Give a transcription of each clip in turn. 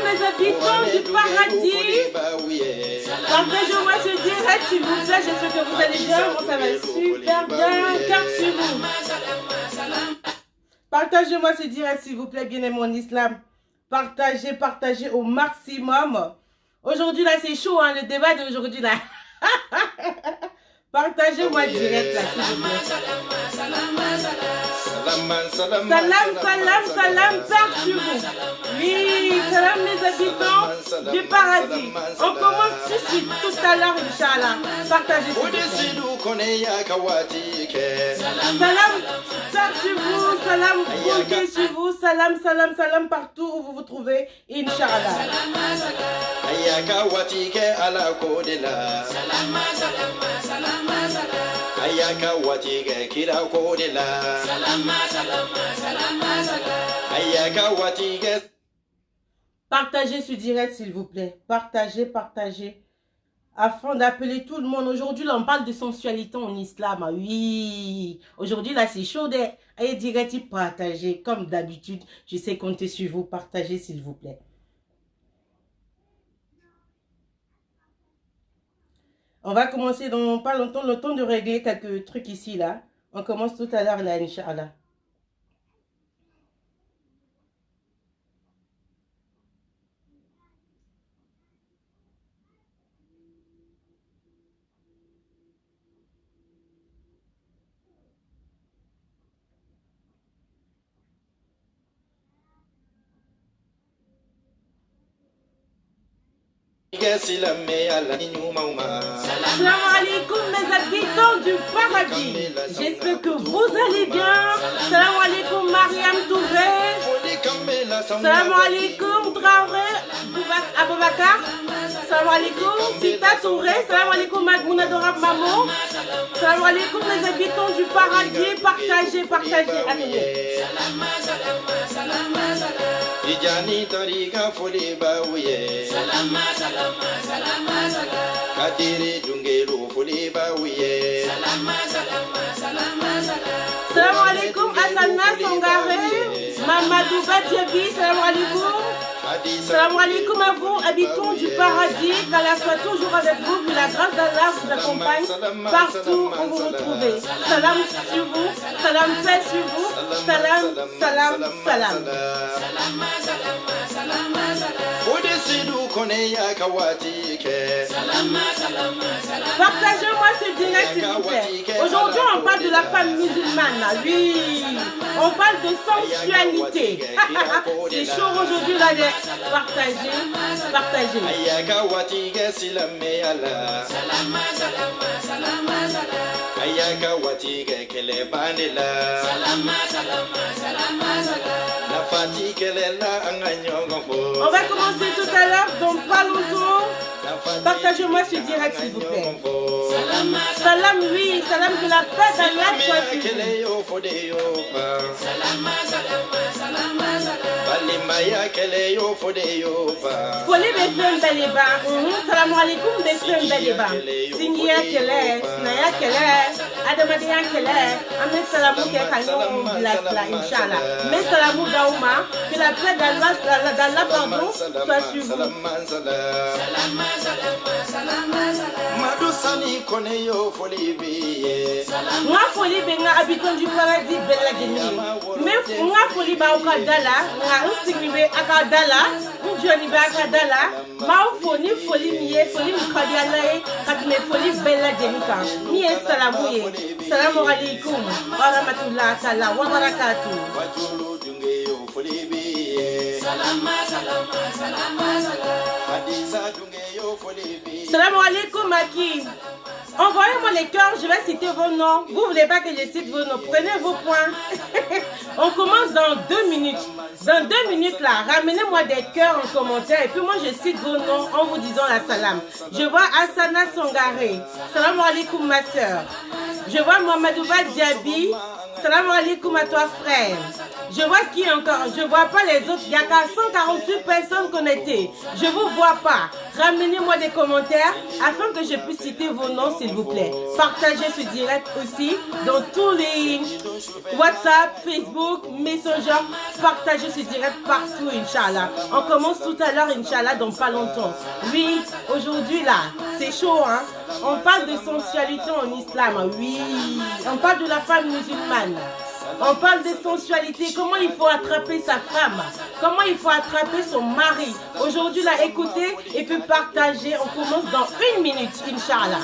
Les habitants du paradis, partagez-moi ce direct s'il vous plaît, j'espère que vous allez bien, moi ça va super bien, car sur vous. Partagez-moi ce direct s'il vous plaît, bien aimé en islam, partagez au maximum. Aujourd'hui là c'est chaud, hein, le débat d'aujourd'hui là. Partagez-moi direct là s'il vous plaît. Salam, par sur vous. Oui, salam les habitants du paradis. On commence tout de suite, tout à l'heure, Inch'Allah. Partagez s'il vous plaît. Salam par sur vous, salam bonté sur vous, salam partout où vous vous trouvez, Inch'Allah. Ayaka watige kira kodela Ayaka watige. Partagez ce direct s'il vous plaît. Partagez. Afin d'appeler tout le monde. Aujourd'hui là on parle de sensualité en islam. Ah, oui. Aujourd'hui là c'est chaud. Allez direct partagez. Comme d'habitude. Je sais compter sur vous. Partagez s'il vous plaît. On va commencer dans pas longtemps, le temps de régler quelques trucs ici, là. On commence tout à l'heure, là, Inch'Allah. Salam alaikum mes habitants du paradis. J'espère que vous allez bien. Salam alaikum Mariam Touré. Salam alaikum Traoré Aboubakar. Salam alaikum Sita Touré. Salam alaikum Magmouna Dorab Mamo. Salam alaikum les habitants du paradis. Partagez. Allez. Ijani tarika foli bawiye salama Kadiri dungelu foli bawiye salama Salam alaikum Asana Sangare Mamadou Badiabi. Salam alaikum. Salam alaikum à vous, habitants du paradis, qu'Allah soit toujours avec vous, que la grâce d'Allah vous accompagne partout où vous vous trouvez. Salam sur vous, salam paix sur vous, salam. Partagez-moi ce direct s'il vous plaît. Aujourd'hui on parle de la femme musulmane. Oui, on parle de sensualité. C'est chaud aujourd'hui là. Partagez. On va commencer tout à l'heure, donc pas longtemps. Partagez-moi ce direct s'il vous plaît. Salam, oui, salam, que la paix d'Allah soit sur vous. Folie Befem Baliba. Salam alaikum Befem Baliba. Singia Kele, Snaya Kele, Adamadia Kele, Amen Salamou Kekanyo Blasla, Inch'Allah. Mais Salamou Daouma, que la paix d'Allah, pardon, soit sur vous. Moi folie benga habitant du paradis bella geni. Mais moi folie ba okadala, nga usignibe akadala, Johnny Bakadala, Maufoni, Foli Mie, Foli Mikadialae, Katme Foli Bella Jenika, Mie Salamouye, Salam alaikum, wa rahmatullah ta'ala, wa barakatuh. Salam alaikum, Maki. Envoyez-moi les cœurs, je vais citer vos noms. Vous ne voulez pas que je cite vos noms. Prenez vos points. On commence dans 2 minutes. Dans 2 minutes là, ramenez-moi des cœurs en commentaire. Et puis moi, je cite vos noms en vous disant la salam. Je vois Asana Songare. Salam alaikum ma soeur. Je vois Mohamedouba Diaby. Salam alaikum à toi frère. Je vois qui encore? Je ne vois pas les autres. Il y a qu'à 148 personnes connectées. Je ne vous vois pas. Ramenez-moi des commentaires afin que je puisse citer vos noms s'il vous plaît. Partagez ce direct aussi dans tous les WhatsApp, Facebook, Messenger. Partagez ce direct partout, Inch'Allah. On commence tout à l'heure, Inch'Allah, dans pas longtemps. Oui, aujourd'hui là, c'est chaud, hein. On parle de sensualité en islam, oui. On parle de la femme musulmane. On parle de sensualité, comment il faut attraper sa femme, comment il faut attraper son mari. Aujourd'hui, là, écoutez et puis partagez. On commence dans 1 minute, Inch'Allah.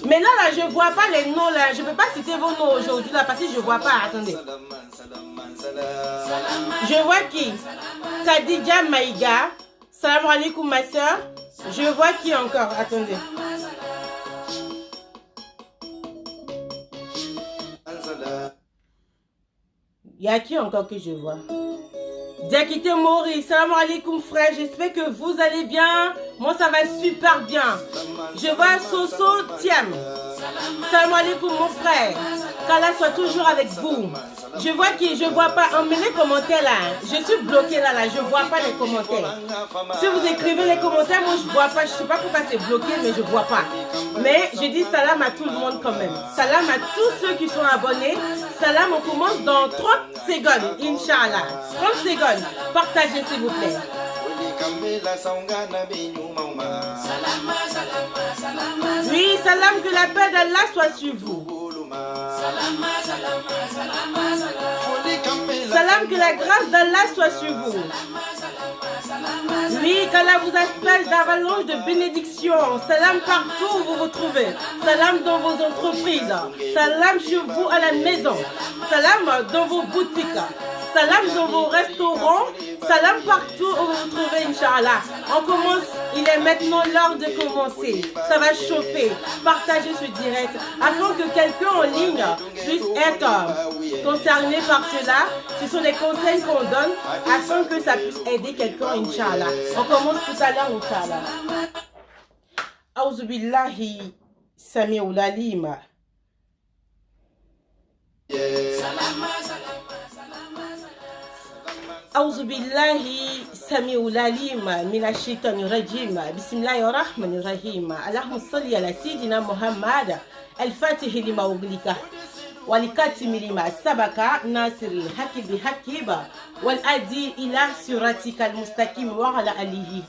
Mais là, je ne vois pas les noms, là. Je ne peux pas citer vos noms aujourd'hui, là, parce que je ne vois pas. Attendez. Je vois qui? Khadija Maïga. Salam alaikum, ma soeur. Je vois qui encore? Attendez. Il y a qui encore que je vois? Diakité Mori, salam alaikum frère, j'espère que vous allez bien. Moi ça va super bien. Je vois Soso Tiam. Salam alaikum mon frère. Qu'Allah soit toujours avec vous. Je vois qui, je vois pas. Emmenez les commentaires là. Je suis bloqué là, je vois pas les commentaires. Si vous écrivez les commentaires, moi je vois pas. Je sais pas pourquoi c'est bloqué, mais je vois pas. Mais je dis salam à tout le monde quand même. Salam à tous ceux qui sont abonnés. Salam, on commence dans 30 secondes, Inch'Allah. 30 secondes. Partagez s'il vous plaît. Oui, salam, que la paix d'Allah soit sur vous. Salam, que la grâce d'Allah soit sur vous. Oui, qu'Allah vous asperge d'avalanche de bénédictions. Salam partout où vous vous trouvez. Salam dans vos entreprises. Salam chez vous à la maison. Salam dans vos boutiques. Salam dans vos restaurants. Salam partout où vous vous trouvez, Inch'Allah. On commence, il est maintenant l'heure de commencer. Ça va chauffer. Partagez ce direct afin que quelqu'un en ligne puisse être concerné par cela. Ce sont des conseils qu'on donne afin que ça puisse aider quelqu'un, Inch'Allah. On commence tout à l'heure, Inch'Allah. A'udhu billahi sami'ul alim. أعوذ بالله سميع العليم من الشيطان الرجيم بسم الله الرحمن الرحيم اللهم صل على سيدنا محمد الفاتح لما أغلق والكاتم لما سبق ناصر الحق بالحق والهادي إلى صراطك المستقيم وعلى آله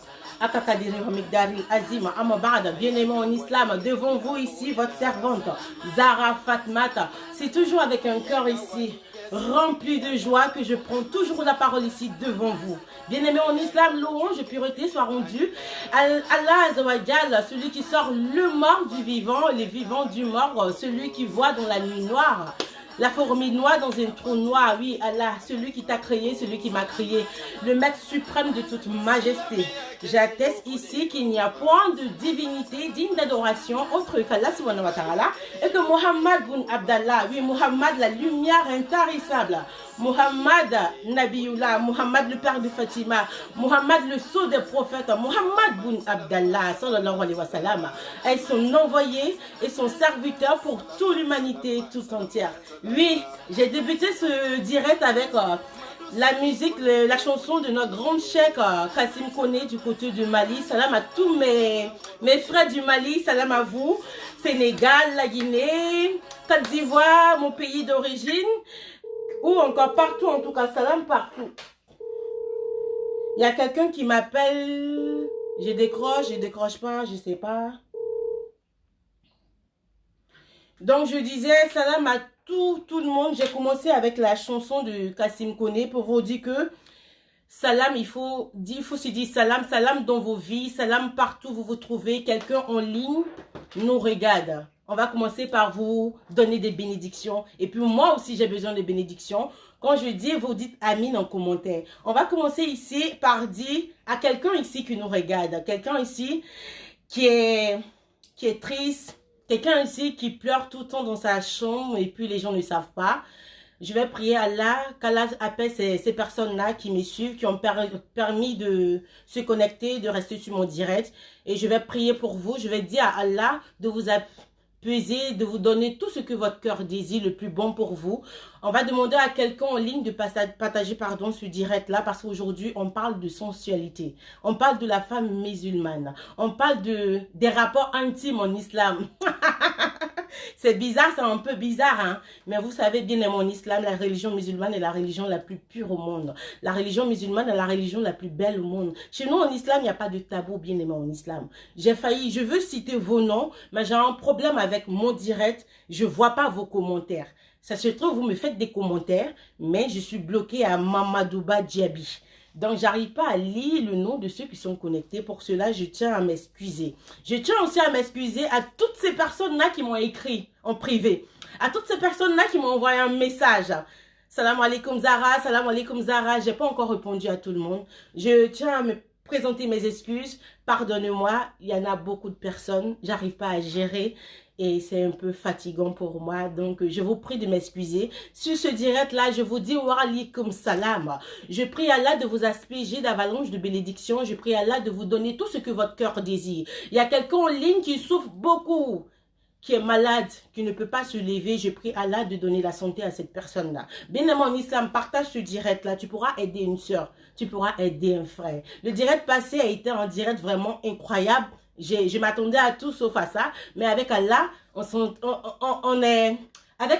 Bien-aimés en islam, devant vous ici, votre servante Zara Fatmata. C'est toujours avec un cœur ici rempli de joie que je prends toujours la parole ici devant vous. Bien-aimés en islam, louange et pureté soient rendues à Allah Azawajal, celui qui sort le mort du vivant, les vivants du mort, celui qui voit dans la nuit noire. La fourmi noire dans un trou noir, oui, Allah, celui qui t'a créé, celui qui m'a créé, le maître suprême de toute majesté. J'atteste ici qu'il n'y a point de divinité digne d'adoration autre qu'Allah subhanahu wa ta'ala et que Muhammad bin Abdallah, oui, Muhammad, la lumière intarissable, Muhammad Nabiullah, Muhammad le père de Fatima, Muhammad le sceau des prophètes, Muhammad bin Abdallah, sallallahu alayhi wa sallam, est son envoyé et son serviteur pour toute l'humanité tout entière. Oui, j'ai débuté ce direct avec la musique, la chanson de notre grande cheikh Kassim Kone du côté du Mali. Salam à tous mes frères du Mali, salam à vous. Sénégal, la Guinée, Côte d'Ivoire, mon pays d'origine, ou encore partout, en tout cas, salam partout. Il y a quelqu'un qui m'appelle, je décroche pas, je sais pas. Donc je disais salam à tout le monde. J'ai commencé avec la chanson de Kassim Kone pour vous dire que salam, il faut se dire salam, salam dans vos vies, salam partout où vous vous trouvez. Quelqu'un en ligne nous regarde. On va commencer par vous donner des bénédictions. Et puis moi aussi, j'ai besoin de bénédictions. Quand je dis, vous dites Amine en commentaire. On va commencer ici par dire à quelqu'un ici qui nous regarde. Quelqu'un ici qui est triste. Quelqu'un ici qui pleure tout le temps dans sa chambre et puis les gens ne savent pas. Je vais prier Allah, qu'Allah appelle ces personnes-là qui me suivent, qui ont permis de se connecter, de rester sur mon direct. Et je vais prier pour vous. Je vais dire à Allah de vous apaiser, de vous donner tout ce que votre cœur désire, le plus bon pour vous. On va demander à quelqu'un en ligne de partager ce direct-là parce qu'aujourd'hui, on parle de sensualité. On parle de la femme musulmane. On parle des rapports intimes en islam. C'est bizarre, c'est un peu bizarre, hein? Mais vous savez bien, en islam, la religion musulmane est la religion la plus pure au monde. La religion musulmane est la religion la plus belle au monde. Chez nous, en islam, il n'y a pas de tabou, bien aimé en islam. J'ai failli, je veux citer vos noms, mais j'ai un problème avec mon direct. Je ne vois pas vos commentaires. Ça se trouve, vous me faites des commentaires, mais je suis bloquée à Mamadouba Diaby. Donc, j'arrive pas à lire le nom de ceux qui sont connectés. Pour cela, je tiens à m'excuser. Je tiens aussi à m'excuser à toutes ces personnes-là qui m'ont écrit en privé. À toutes ces personnes-là qui m'ont envoyé un message. Salam alaikum Zara, salam alaikum Zara. J'ai pas encore répondu à tout le monde. Je tiens à me présenter mes excuses. Pardonnez-moi, il y en a beaucoup de personnes. J'arrive pas à gérer. Et c'est un peu fatigant pour moi. Donc, je vous prie de m'excuser. Sur ce direct-là, je vous dis wa alaikum salam. Je prie Allah de vous asperger d'avalanche de bénédictions. Je prie Allah de vous donner tout ce que votre cœur désire. Il y a quelqu'un en ligne qui souffre beaucoup, qui est malade, qui ne peut pas se lever. Je prie Allah de donner la santé à cette personne-là. Bien aimé en islam, partage ce direct-là. Tu pourras aider une soeur. Tu pourras aider un frère. Le direct passé a été un direct vraiment incroyable. Je m'attendais à tout sauf à ça. Mais avec Allah, avec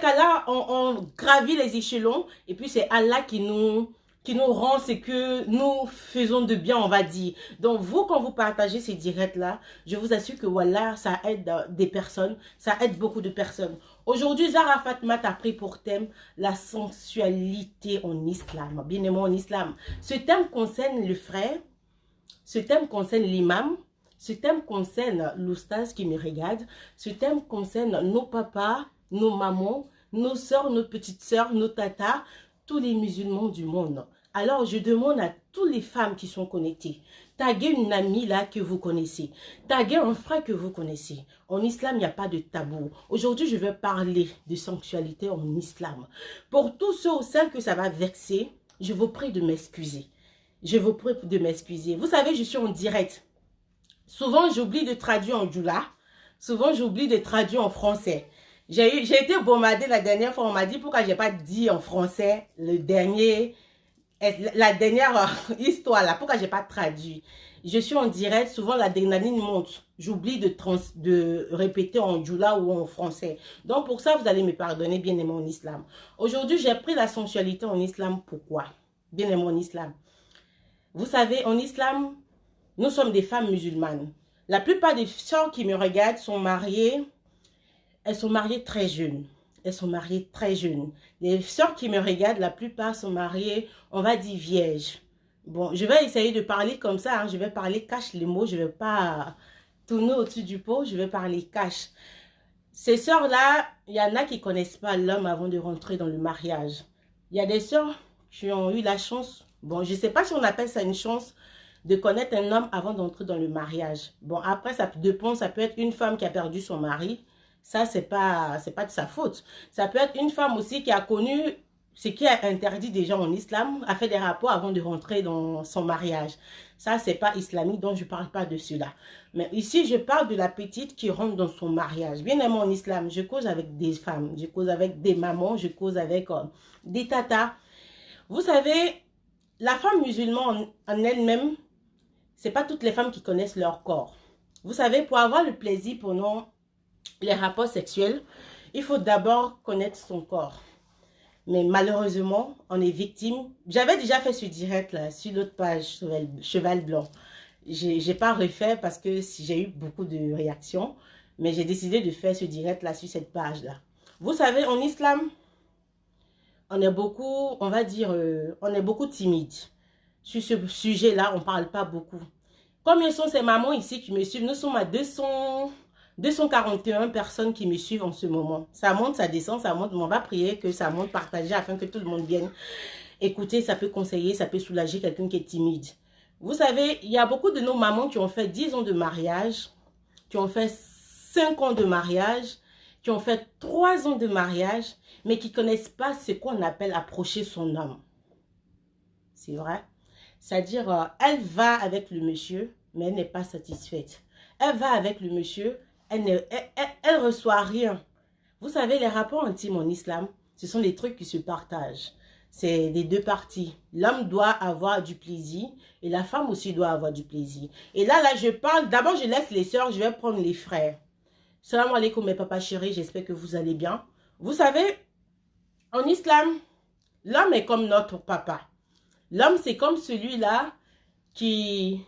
Allah, on gravit les échelons. Et puis c'est Allah qui nous rend ce que nous faisons de bien, on va dire. Donc vous, quand vous partagez ces directs-là, je vous assure que voilà, ça aide des personnes. Ça aide beaucoup de personnes. Aujourd'hui, Zara Fatma a pris pour thème la sensualité en islam. Bien aimé en islam. Ce thème concerne le frère. Ce thème concerne l'imam. Ce thème concerne l'oustaz qui me regarde. Ce thème concerne nos papas, nos mamans, nos soeurs, nos petites soeurs, nos tatas, tous les musulmans du monde. Alors, je demande à toutes les femmes qui sont connectées, taguez une amie là que vous connaissez. Taguez un frère que vous connaissez. En islam, il n'y a pas de tabou. Aujourd'hui, je vais parler de sensualité en islam. Pour tous ceux ou celles que ça va vexer, je vous prie de m'excuser. Je vous prie de m'excuser. Vous savez, je suis en direct. Souvent, j'oublie de traduire en djoula. Souvent, j'oublie de traduire en français. J'ai été bombardée la dernière fois. On m'a dit pourquoi je n'ai pas dit en français la dernière histoire là. Pourquoi je n'ai pas traduit. Je suis en direct. Souvent, l'adrénaline monte. J'oublie de répéter en djoula ou en français. Donc, pour ça, vous allez me pardonner, bien aimé en islam. Aujourd'hui, j'ai pris la sensualité en islam. Pourquoi? Bien aimé en islam. Vous savez, en islam, nous sommes des femmes musulmanes. La plupart des sœurs qui me regardent sont mariées. Elles sont mariées très jeunes. Elles sont mariées très jeunes. Les sœurs qui me regardent, la plupart sont mariées, on va dire vierges. Bon, je vais essayer de parler comme ça. Hein. Je vais parler cash les mots. Je ne vais pas tourner au-dessus du pot. Je vais parler cash. Ces sœurs-là, il y en a qui ne connaissent pas l'homme avant de rentrer dans le mariage. Il y a des sœurs qui ont eu la chance. Bon, je ne sais pas si on appelle ça une chance de connaître un homme avant d'entrer dans le mariage. Bon, après, ça dépend, ça peut être une femme qui a perdu son mari. Ça, c'est pas de sa faute. Ça peut être une femme aussi qui a connu ce qui est interdit déjà en islam, a fait des rapports avant de rentrer dans son mariage. Ça, c'est pas islamique, donc je parle pas de cela. Mais ici, je parle de la petite qui rentre dans son mariage. Bien aimé en islam, je cause avec des femmes, je cause avec des mamans, je cause avec des tatas. Vous savez, la femme musulmane en elle-même, c'est pas toutes les femmes qui connaissent leur corps. Vous savez, pour avoir le plaisir pendant les rapports sexuels, il faut d'abord connaître son corps. Mais malheureusement, on est victime. J'avais déjà fait ce direct là sur l'autre page, Cheval Blanc. J'ai pas refait parce que j'ai eu beaucoup de réactions. Mais j'ai décidé de faire ce direct là sur cette page là. Vous savez, en islam, on est beaucoup, on va dire, on est beaucoup timide. Sur ce sujet-là, on ne parle pas beaucoup. Combien sont ces mamans ici qui me suivent? Nous sommes à 241 personnes qui me suivent en ce moment. Ça monte, ça descend, ça monte. On va prier que ça monte, partager afin que tout le monde vienne écouter. Ça peut conseiller, ça peut soulager quelqu'un qui est timide. Vous savez, il y a beaucoup de nos mamans qui ont fait 10 ans de mariage, qui ont fait 5 ans de mariage, qui ont fait 3 ans de mariage, mais qui ne connaissent pas ce qu'on appelle approcher son homme. C'est vrai. C'est-à-dire, elle va avec le monsieur, mais elle n'est pas satisfaite. Elle va avec le monsieur, elle reçoit rien. Vous savez, les rapports intimes en islam, ce sont des trucs qui se partagent. C'est des deux parties. L'homme doit avoir du plaisir et la femme aussi doit avoir du plaisir. Et là, je parle, d'abord je laisse les sœurs, je vais prendre les frères. Salam alaikum mes papas chéris, j'espère que vous allez bien. Vous savez, en islam, l'homme est comme notre papa. L'homme, c'est comme celui-là qui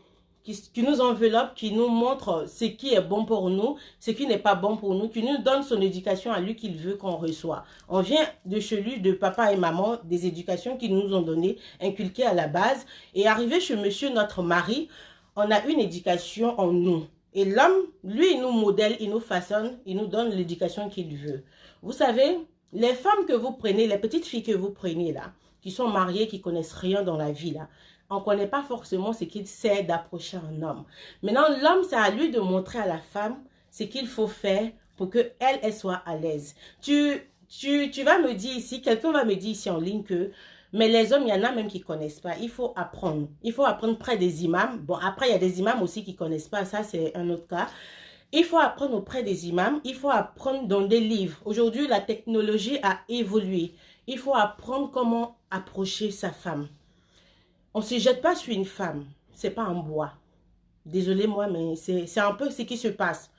nous enveloppe, qui nous montre ce qui est bon pour nous, ce qui n'est pas bon pour nous, qui nous donne son éducation à lui qu'il veut qu'on reçoit. On vient de chez lui, de papa et maman, des éducations qu'ils nous ont données, inculquées à la base. Et arrivé chez monsieur, notre mari, on a une éducation en nous. Et l'homme, lui, il nous modèle, il nous façonne, il nous donne l'éducation qu'il veut. Vous savez, les femmes que vous prenez, les petites filles que vous prenez là, qui sont mariées, qui connaissent rien dans la vie là, on ne connaît pas forcément ce qu'il sait d'approcher un homme. Maintenant, l'homme, c'est à lui de montrer à la femme ce qu'il faut faire pour qu'elle elle soit à l'aise. Tu vas me dire ici, quelqu'un va me dire ici en ligne que, mais les hommes, il y en a même qui ne connaissent pas. Il faut apprendre. Il faut apprendre près des imams. Bon, après, il y a des imams aussi qui ne connaissent pas. Ça, c'est un autre cas. Il faut apprendre auprès des imams. Il faut apprendre dans des livres. Aujourd'hui, la technologie a évolué. Il faut apprendre comment approcher sa femme. On ne se jette pas sur une femme. Ce n'est pas un bois. Désolé moi, mais c'est un peu ce qui se passe.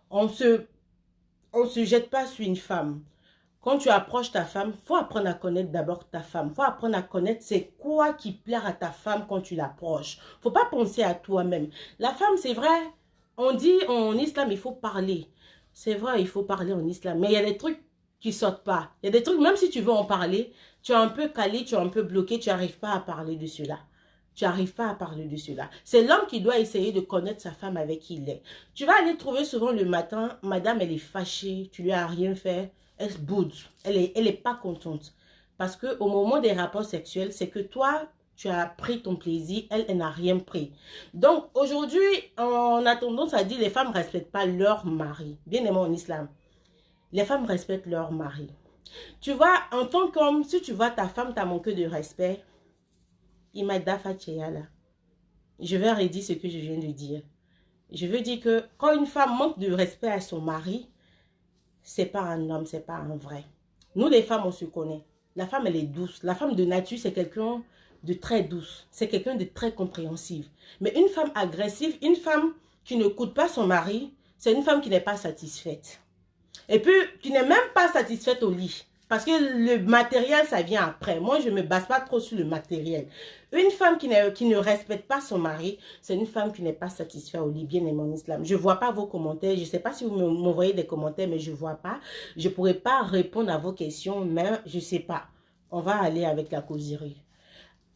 On ne se jette pas sur une femme. Quand tu approches ta femme, il faut apprendre à connaître d'abord ta femme. Il faut apprendre à connaître c'est quoi qui plaire à ta femme quand tu l'approches. Il ne faut pas penser à toi-même. La femme, c'est vrai, on dit en islam, il faut parler. C'est vrai, il faut parler en islam. Mais il y a des trucs qui ne sortent pas. Il y a des trucs, même si tu veux en parler, tu es un peu calé, tu es un peu bloqué, tu n'arrives pas à parler de cela. Tu n'arrives pas à parler de cela. C'est l'homme qui doit essayer de connaître sa femme avec qui il est. Tu vas aller trouver souvent le matin, madame, elle est fâchée, tu lui as rien fait, elle boude, elle est pas contente. Parce qu'au moment des rapports sexuels, c'est que toi, tu as pris ton plaisir, elle n'a rien pris. Donc, aujourd'hui, on a tendance à dire les femmes ne respectent pas leur mari. Bien aimé en islam. Les femmes respectent leur mari. Tu vois, en tant qu'homme, si tu vois ta femme t'a manqué de respect, je vais redire ce que je viens de dire. Je veux dire que quand une femme manque de respect à son mari, c'est pas un homme, c'est pas un vrai. Nous les femmes, on se connaît. La femme, elle est douce. La femme de nature, c'est quelqu'un de très douce. C'est quelqu'un de très compréhensif. Mais une femme agressive, une femme qui ne coûte pas son mari, c'est une femme qui n'est pas satisfaite. Et puis, qui n'est même pas satisfaite au lit. Parce que le matériel, ça vient après. Moi, je ne me base pas trop sur le matériel. Une femme qui ne respecte pas son mari, c'est une femme qui n'est pas satisfaite au lit, bien aimé en islam. Je ne vois pas vos commentaires. Je ne sais pas si vous m'envoyez des commentaires, mais je ne vois pas. Je ne pourrais pas répondre à vos questions, mais je ne sais pas. On va aller avec la causerie.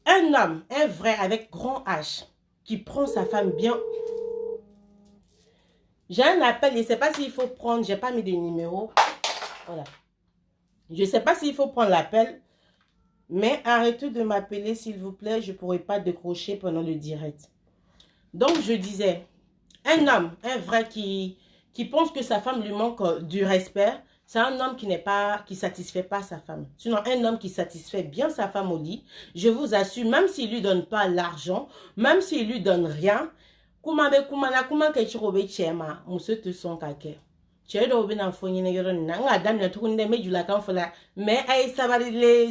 Un homme, un vrai, avec grand H, qui prend sa femme bien... J'ai un appel, je ne sais pas s'il faut prendre, je n'ai pas mis de numéro. Voilà. Je ne sais pas s'il faut prendre l'appel, mais arrêtez de m'appeler s'il vous plaît, je ne pourrai pas décrocher pendant le direct. Donc je disais, un homme, un vrai qui pense que sa femme lui manque du respect, c'est un homme qui ne satisfait pas sa femme. Sinon, un homme qui satisfait bien sa femme au lit, je vous assure, même s'il ne lui donne pas l'argent, même s'il ne lui donne rien, mais les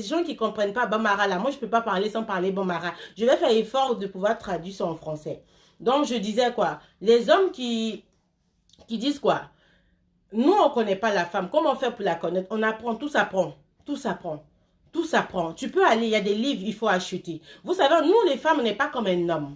gens qui ne comprennent pas Bamara là, moi je ne peux pas parler sans parler Bamara. Je vais faire l'effort de pouvoir traduire ça en français. Donc je disais quoi, les hommes qui disent quoi, nous on ne connaît pas la femme, comment faire pour la connaître? On apprend, tout s'apprend, tout s'apprend. Tout s'apprend. Tu peux aller, il y a des livres, il faut acheter. Vous savez, nous les femmes, on n'est pas comme un homme.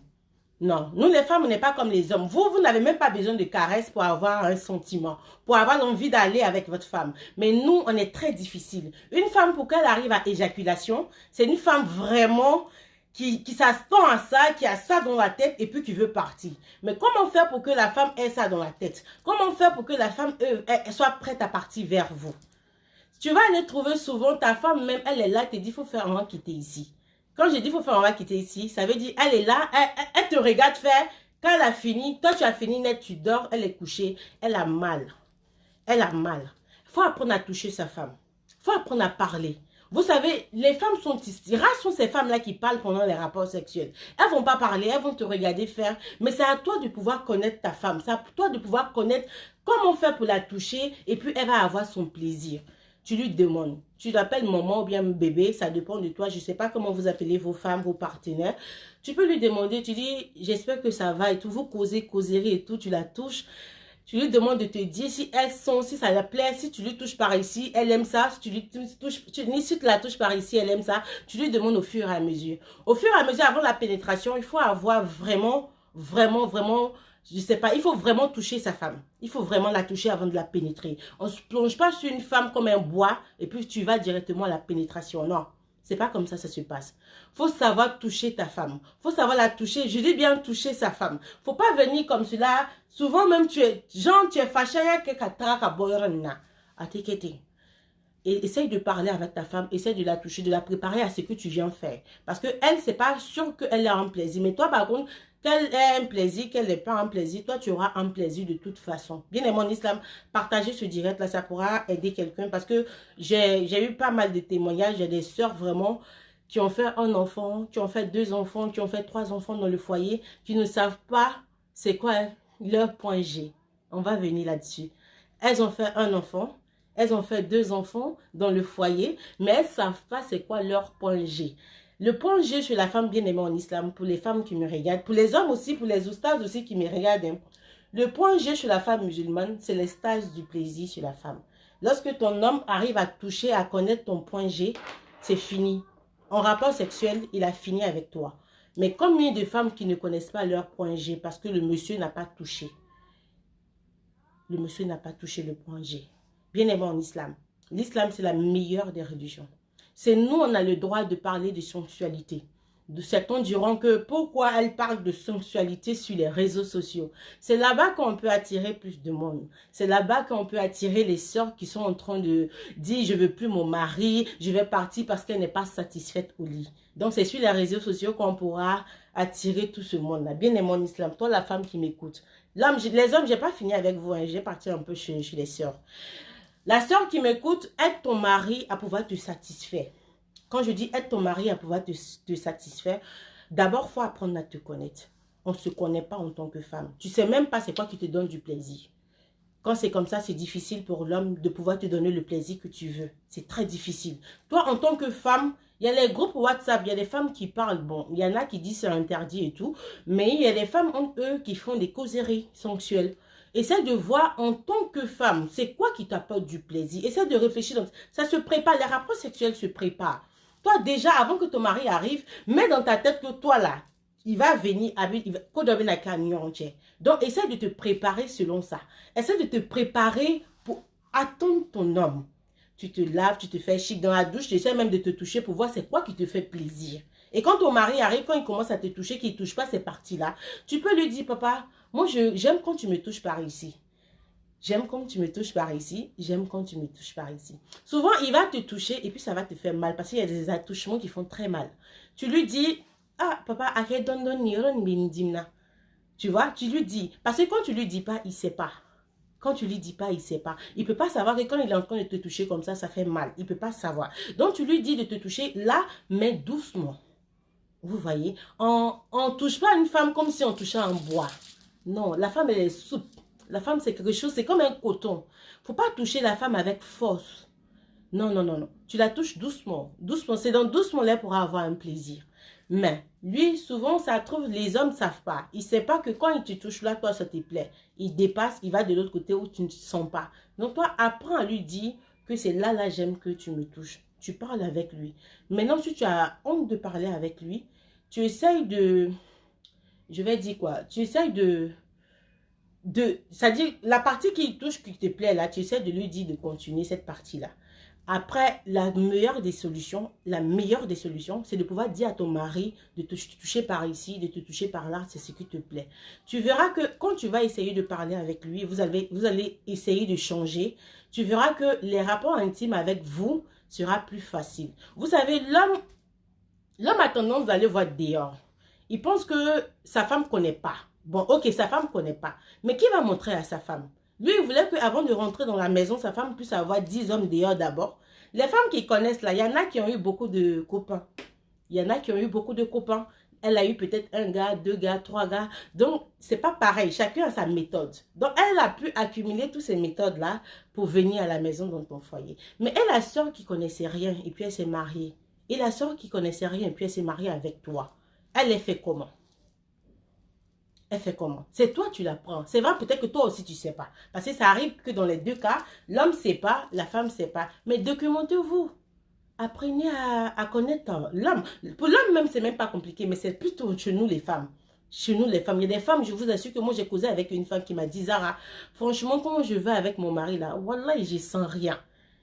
Non, nous les femmes, on n'est pas comme les hommes. Vous n'avez même pas besoin de caresses pour avoir un sentiment, pour avoir l'envie d'aller avec votre femme. Mais nous, on est très difficile. Une femme, pour qu'elle arrive à éjaculation, c'est une femme vraiment qui s'attend à ça, qui a ça dans la tête et puis qui veut partir. Mais comment faire pour que la femme ait ça dans la tête? Comment faire pour que la femme elle soit prête à partir vers vous? Tu vas aller trouver souvent ta femme, même elle est là, elle te dit, il faut faire un quitter ici. Quand je dis, il faut faire un quitter ici, ça veut dire, elle est là, elle te regarde faire. Quand elle a fini, toi tu as fini net, tu dors, elle est couchée, elle a mal. Elle a mal. Il faut apprendre à toucher sa femme. Il faut apprendre à parler. Vous savez, les femmes sont rares sont ces femmes-là qui parlent pendant les rapports sexuels. Elles ne vont pas parler, elles vont te regarder faire. Mais c'est à toi de pouvoir connaître ta femme. C'est à toi de pouvoir connaître comment faire pour la toucher et puis elle va avoir son plaisir. Tu lui demandes. Tu l'appelles maman ou bien bébé, ça dépend de toi. Je ne sais pas comment vous appelez vos femmes, vos partenaires. Tu peux lui demander, tu dis, j'espère que ça va et tout. Vous causez, causerie et tout, tu la touches. Tu lui demandes de te dire si elles sont, si ça la plaît, si tu lui touches par ici, elle aime ça. Si tu lui touches, si tu la touches par ici, elle aime ça. Tu lui demandes au fur et à mesure. Au fur et à mesure, avant la pénétration, il faut avoir vraiment, je sais pas, il faut vraiment toucher sa femme. Il faut vraiment la toucher avant de la pénétrer. On ne se plonge pas sur une femme comme un bois et puis tu vas directement à la pénétration. Non. C'est pas comme ça se passe. Faut savoir toucher ta femme. Faut savoir la toucher. Je dis bien toucher sa femme. Faut pas venir comme cela. Souvent même tu es fâché. Et essaye de parler avec ta femme, essaye de la toucher, de la préparer à ce que tu viens faire. Parce que elle, c'est pas sûr qu'elle a un plaisir. Mais toi, par contre, qu'elle ait un plaisir, qu'elle n'ait pas un plaisir, toi, tu auras un plaisir de toute façon. Bien aimé en islam, partager ce direct là, ça pourra aider quelqu'un. Parce que j'ai eu pas mal de témoignages. J'ai des sœurs vraiment qui ont fait un enfant, qui ont fait 2 enfants, qui ont fait 3 enfants dans le foyer, qui ne savent pas c'est quoi leur point G. On va venir là-dessus. Elles ont fait un enfant. Elles ont fait 2 enfants dans le foyer, mais elles ne savent pas c'est quoi leur point G. Le point G chez la femme bien aimée en islam, pour les femmes qui me regardent, pour les hommes aussi, pour les oustas aussi qui me regardent. Hein. Le point G chez la femme musulmane, c'est le stage du plaisir chez la femme. Lorsque ton homme arrive à toucher, à connaître ton point G, c'est fini. En rapport sexuel, il a fini avec toi. Mais combien de femmes qui ne connaissent pas leur point G parce que le monsieur n'a pas touché? Le monsieur n'a pas touché le point G. Bien aimé en islam. L'islam, c'est la meilleure des religions. C'est nous, on a le droit de parler de sensualité. Certains diront que pourquoi elle parle de sensualité sur les réseaux sociaux. C'est là-bas qu'on peut attirer plus de monde. C'est là-bas qu'on peut attirer les sœurs qui sont en train de dire je veux plus mon mari, je vais partir parce qu'elle n'est pas satisfaite au lit. Donc c'est sur les réseaux sociaux qu'on pourra attirer tout ce monde-là. Bien aimé en islam, toi la femme qui m'écoute. Les hommes, je n'ai pas fini avec vous, hein. J'ai parti un peu chez les sœurs. La sœur qui m'écoute, aide ton mari à pouvoir te satisfaire. Quand je dis aide ton mari à pouvoir te satisfaire, d'abord, il faut apprendre à te connaître. On ne se connaît pas en tant que femme. Tu ne sais même pas c'est quoi qui te donne du plaisir. Quand c'est comme ça, c'est difficile pour l'homme de pouvoir te donner le plaisir que tu veux. C'est très difficile. Toi, en tant que femme, il y a les groupes WhatsApp, il y a des femmes qui parlent. Bon, il y en a qui disent c'est interdit et tout. Mais il y a des femmes, eux, qui font des causeries sensuelles. Essaie de voir en tant que femme, c'est quoi qui t'apporte du plaisir. Essaie de réfléchir. Donc, ça se prépare, les rapports sexuels se préparent. Toi, déjà, avant que ton mari arrive, mets dans ta tête que toi, là, il va venir, donc, essaie de te préparer selon ça. Essaie de te préparer pour attendre ton homme. Tu te laves, tu te fais chic dans la douche, tu essaies même de te toucher pour voir c'est quoi qui te fait plaisir. Et quand ton mari arrive, quand il commence à te toucher, qu'il ne touche pas ces parties-là, tu peux lui dire, papa, moi, j'aime quand tu me touches par ici. J'aime quand tu me touches par ici. J'aime quand tu me touches par ici. Souvent, il va te toucher et puis ça va te faire mal parce qu'il y a des attouchements qui font très mal. Tu lui dis, ah, papa, arrête, tu vois, tu lui dis. Parce que quand tu lui dis pas, il ne sait pas. Quand tu lui dis pas, il ne sait pas. Il ne peut pas savoir que quand il est en train de te toucher comme ça fait mal. Il ne peut pas savoir. Donc, tu lui dis de te toucher là, mais doucement. Vous voyez, on ne touche pas une femme comme si on touchait un bois. Non, la femme, elle est souple. La femme, c'est quelque chose, c'est comme un coton. Il ne faut pas toucher la femme avec force. Non, non, non, non. Tu la touches doucement. Doucement, c'est dans doucement là pour avoir un plaisir. Mais lui, souvent, ça trouve, les hommes ne savent pas. Il ne sait pas que quand il te touche là, toi, ça te plaît. Il dépasse, il va de l'autre côté où tu ne te sens pas. Donc, toi, apprends à lui dire que c'est là, j'aime que tu me touches. Tu parles avec lui. Maintenant, si tu as honte de parler avec lui, tu essayes de je vais dire quoi, tu essaies c'est-à-dire la partie qui touche, qui te plaît là, tu essaies de lui dire de continuer cette partie-là. Après, la meilleure des solutions, c'est de pouvoir dire à ton mari de te toucher par ici, de te toucher par là, c'est ce qui te plaît. Tu verras que quand tu vas essayer de parler avec lui, vous allez essayer de changer, tu verras que les rapports intimes avec vous sera plus facile. Vous savez, l'homme a tendance d'aller voir dehors. Il pense que sa femme ne connaît pas. Bon, ok, sa femme ne connaît pas. Mais qui va montrer à sa femme? Lui, il voulait qu'avant de rentrer dans la maison, sa femme puisse avoir 10 hommes dehors d'abord. Les femmes qui connaissent là, il y en a qui ont eu beaucoup de copains. Il y en a qui ont eu beaucoup de copains. Elle a eu peut-être un gars, 2 gars, 3 gars. Donc, c'est pas pareil. Chacun a sa méthode. Donc, elle a pu accumuler toutes ces méthodes-là pour venir à la maison dans ton foyer. Mais elle, la soeur qui connaissait rien et puis elle s'est mariée. Et la soeur qui connaissait rien et puis elle s'est mariée avec toi. Elle est fait comment? Elle fait comment? C'est toi tu l'apprends. C'est vrai, peut-être que toi aussi tu ne sais pas. Parce que ça arrive que dans les deux cas, l'homme ne sait pas, la femme ne sait pas. Mais documentez-vous. Apprenez à connaître l'homme. Pour l'homme même, c'est même pas compliqué, mais c'est plutôt chez nous les femmes. Chez nous les femmes. Il y a des femmes, je vous assure que moi j'ai causé avec une femme qui m'a dit, Zara, franchement, comment je vais avec mon mari là? Wallah, je sens rien.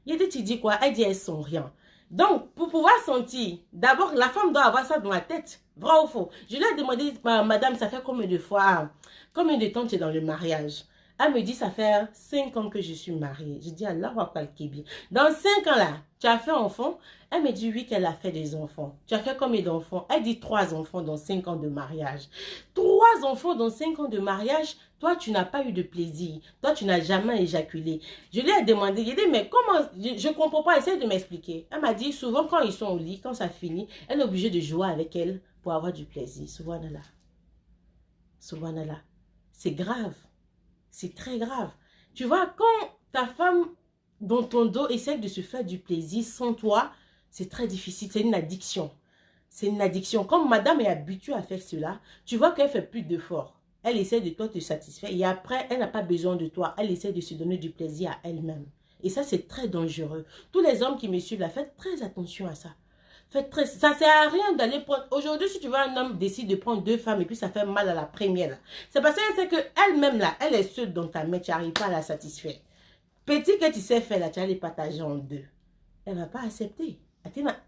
Il y a des tu dis quoi? Elle dit, elles sont rien. Donc, pour pouvoir sentir, d'abord, la femme doit avoir ça dans la tête. Vrai ou faux? Je lui ai demandé, madame, ça fait combien de fois, combien de temps tu es dans le mariage? Elle me dit, ça fait 5 ans que je suis mariée. Je dis, Allah va pas le kébir. Dans 5 ans là, tu as fait enfant? Elle me dit, oui, qu'elle a fait des enfants. Tu as fait combien d'enfants? Elle dit, 3 enfants dans 5 ans de mariage. 3 enfants dans 5 ans de mariage? Toi, tu n'as pas eu de plaisir. Toi, tu n'as jamais éjaculé. Je lui ai demandé, j'ai dit, mais comment? Je ne comprends pas, essaye de m'expliquer. Elle m'a dit, souvent, quand ils sont au lit, quand ça finit, elle est obligée de jouer avec elle pour avoir du plaisir. Subhanallah. Subhanallah. C'est grave. C'est très grave. Tu vois, quand ta femme, dans ton dos, essaie de se faire du plaisir sans toi, c'est très difficile. C'est une addiction. C'est une addiction. Comme madame est habituée à faire cela, tu vois qu'elle fait plus d'efforts. Elle essaie de toi te satisfaire et après, elle n'a pas besoin de toi. Elle essaie de se donner du plaisir à elle-même. Et ça, c'est très dangereux. Tous les hommes qui me suivent là, faites très attention à ça. Ça ne sert à rien d'aller prendre... Aujourd'hui, si tu vois un homme décide de prendre 2 femmes et puis ça fait mal à la première, c'est parce qu'elle sait qu'elle-même, là, elle est seule dans ta main, tu n'arrives pas à la satisfaire. Petit que tu sais faire, là, tu vas les partager en 2. Elle ne va pas accepter.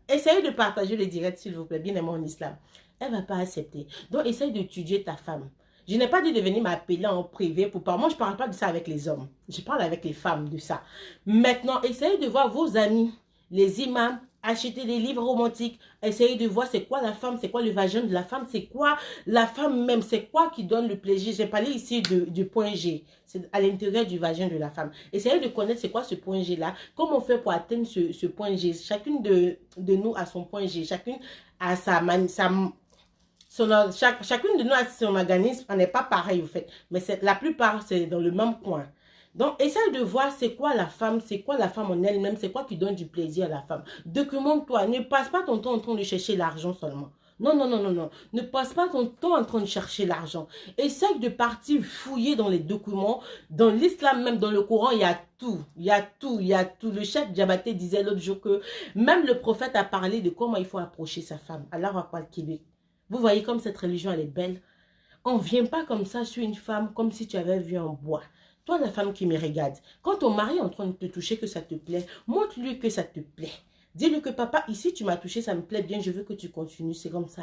Essayez de partager les directs, s'il vous plaît, bien aimé en islam. Elle ne va pas accepter. Donc, essaye d'étudier ta femme. Je n'ai pas dit de venir m'appeler en privé pour parler. Moi, je ne parle pas de ça avec les hommes. Je parle avec les femmes de ça. Maintenant, essayez de voir vos amis, les imams, acheter des livres romantiques, essayez de voir c'est quoi la femme, c'est quoi le vagin de la femme, c'est quoi la femme même, c'est quoi qui donne le plaisir. J'ai parlé ici du point G, c'est à l'intérieur du vagin de la femme. Essayez de connaître c'est quoi ce point G là, comment on fait pour atteindre ce point G. Chacune de nous a son point G, chacune a chacune de nous a son organisme, on n'est pas pareil au fait, mais la plupart c'est dans le même coin. Donc, essaye de voir c'est quoi la femme en elle-même, c'est quoi qui donne du plaisir à la femme. Documente-toi, ne passe pas ton temps en train de chercher l'argent seulement. Non, non, non, non, non. Ne passe pas ton temps en train de chercher l'argent. Essaye de partir fouiller dans les documents. Dans l'islam même, dans le Coran, il y a tout. Il y a tout, il y a tout. Le chef Diabaté disait l'autre jour que même le prophète a parlé de comment il faut approcher sa femme. Allah va pas le Québec. Vous voyez comme cette religion, elle est belle. On ne vient pas comme ça sur une femme comme si tu avais vu un bois. Toi, la femme qui me regarde, quand ton mari est en train de te toucher, que ça te plaît, montre-lui que ça te plaît. Dis-lui que papa, ici, tu m'as touché, ça me plaît bien, je veux que tu continues, c'est comme ça.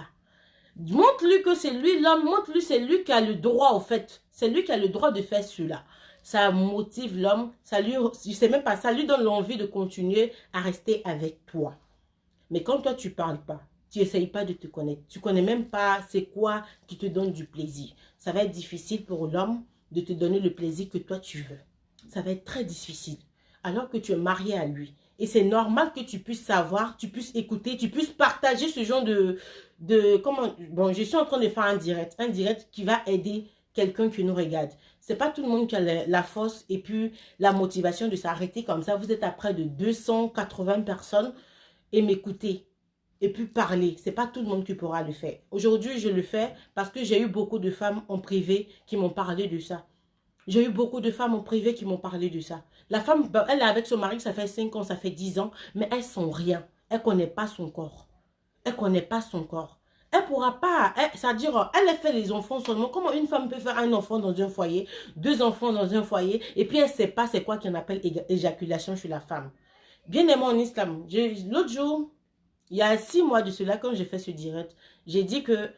Montre-lui que c'est lui l'homme, montre-lui c'est lui qui a le droit, au fait. C'est lui qui a le droit de faire cela. Ça motive l'homme, je sais même pas, ça lui donne l'envie de continuer à rester avec toi. Mais quand toi, tu parles pas, tu n'essayes pas de te connaître, tu connais même pas c'est quoi qui te donne du plaisir. Ça va être difficile pour l'homme de te donner le plaisir que toi tu veux. Ça va être très difficile. Alors que tu es marié à lui. Et c'est normal que tu puisses savoir, tu puisses écouter, tu puisses partager ce genre bon, je suis en train de faire un direct qui va aider quelqu'un qui nous regarde. C'est pas tout le monde qui a la force et puis la motivation de s'arrêter comme ça. Vous êtes à près de 280 personnes et m'écouter. Et puis parler. C'est pas tout le monde qui pourra le faire. Aujourd'hui, je le fais parce que j'ai eu beaucoup de femmes en privé qui m'ont parlé de ça. J'ai eu beaucoup de femmes en privé qui m'ont parlé de ça. La femme, elle est avec son mari, ça fait 5 ans, ça fait 10 ans, mais elles sont rien. Elle ne connaît pas son corps. Elle ne connaît pas son corps. Elle pourra pas, c'est-à-dire, elle a fait les enfants seulement. Comment une femme peut faire un enfant dans un foyer, 2 enfants dans un foyer, et puis elle ne sait pas c'est quoi qu'on appelle éjaculation chez la femme. Bien aimé en islam, l'autre jour, il y a 6 mois de cela, quand j'ai fait ce direct, j'ai dit que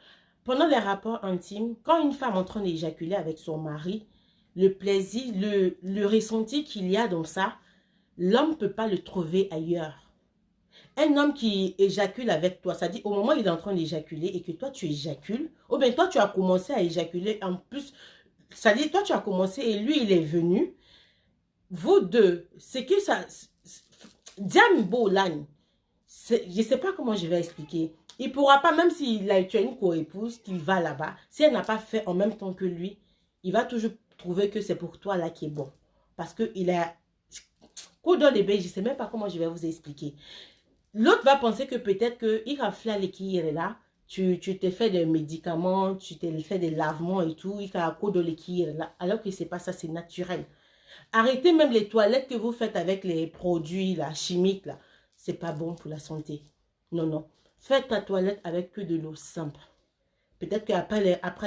pendant les rapports intimes, quand une femme est en train d'éjaculer avec son mari, le plaisir, le ressenti qu'il y a dans ça, l'homme ne peut pas le trouver ailleurs. Un homme qui éjacule avec toi, ça dit au moment où il est en train d'éjaculer et que toi tu éjacules, ou bien toi tu as commencé à éjaculer en plus, ça dit toi tu as commencé et lui il est venu, vous deux, c'est que ça, Diambo Lan, je ne sais pas comment je vais expliquer. Il ne pourra pas, même s'il a tué une co-épouse, qu'il va là-bas, si elle n'a pas fait en même temps que lui, il va toujours trouver que c'est pour toi là qui est bon. Parce qu'il a... Coup dans les bains, je ne sais même pas comment je vais vous expliquer. L'autre va penser que peut-être qu'il a fait qui est là, tu t'es fait des médicaments, tu t'es fait des lavements et tout, il a coup dans là, alors que c'est pas ça, c'est naturel. Arrêtez même les toilettes que vous faites avec les produits là, chimiques là, c'est pas bon pour la santé. Non, non. Faites ta toilette avec que de l'eau simple. Peut-être qu'après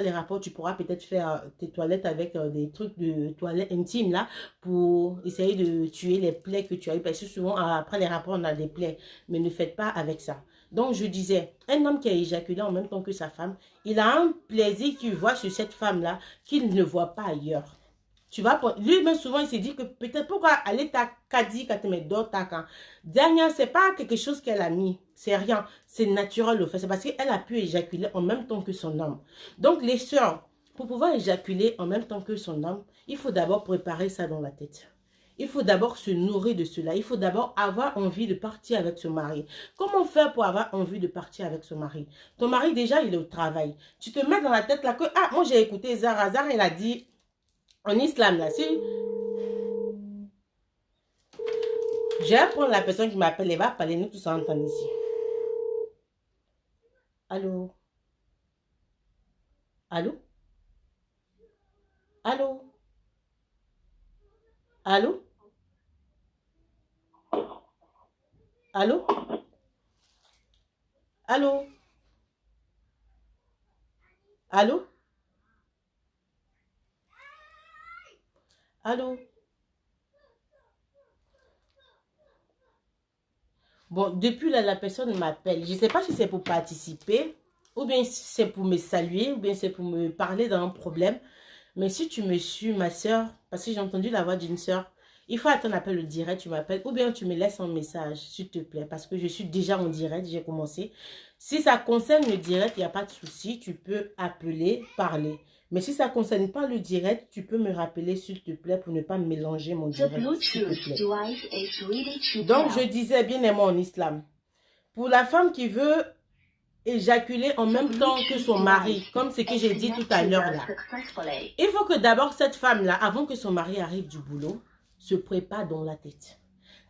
les rapports, tu pourras peut-être faire tes toilettes avec des trucs de toilette intime là pour essayer de tuer les plaies que tu as eu. Parce que souvent, après les rapports, on a des plaies. Mais ne faites pas avec ça. Donc, je disais, un homme qui a éjaculé en même temps que sa femme, il a un plaisir qu'il voit sur cette femme-là qu'il ne voit pas ailleurs. Tu vas, lui-même souvent, il s'est dit que peut-être pourquoi aller ta kadi quand tu mets d'autres ta dernière, c'est pas quelque chose qu'elle a mis. C'est rien. C'est naturel au fait. C'est parce qu'elle a pu éjaculer en même temps que son homme. Donc, les sœurs, pour pouvoir éjaculer en même temps que son homme, il faut d'abord préparer ça dans la tête. Il faut d'abord se nourrir de cela. Il faut d'abord avoir envie de partir avec son mari. Comment faire pour avoir envie de partir avec son mari? Ton mari, déjà, il est au travail. Tu te mets dans la tête là que, ah, moi j'ai écouté Zara. Zara, elle a dit... En islam, là, si je vais prendre la personne qui m'appelle, elle va parler, nous tous entendre ici. Allô? Allô? Allô? Allô? Allô? Allô? Allô? Allô? Bon, depuis là, la personne m'appelle. Je ne sais pas si c'est pour participer, ou bien si c'est pour me saluer, ou bien c'est pour me parler d'un problème. Mais si tu me suis, ma soeur, parce que j'ai entendu la voix d'une soeur, il faut attendre appel le direct, tu m'appelles, ou bien tu me laisses un message, s'il te plaît, parce que je suis déjà en direct, j'ai commencé. Si ça concerne le direct, il n'y a pas de souci, tu peux appeler, parler. Mais si ça ne concerne pas le direct, tu peux me rappeler, s'il te plaît, pour ne pas mélanger mon direct. Donc, je disais, bien aimé en islam, pour la femme qui veut éjaculer en même temps que son mari, comme ce que j'ai dit tout à l'heure là, il faut que d'abord cette femme-là, avant que son mari arrive du boulot, se prépare dans la tête.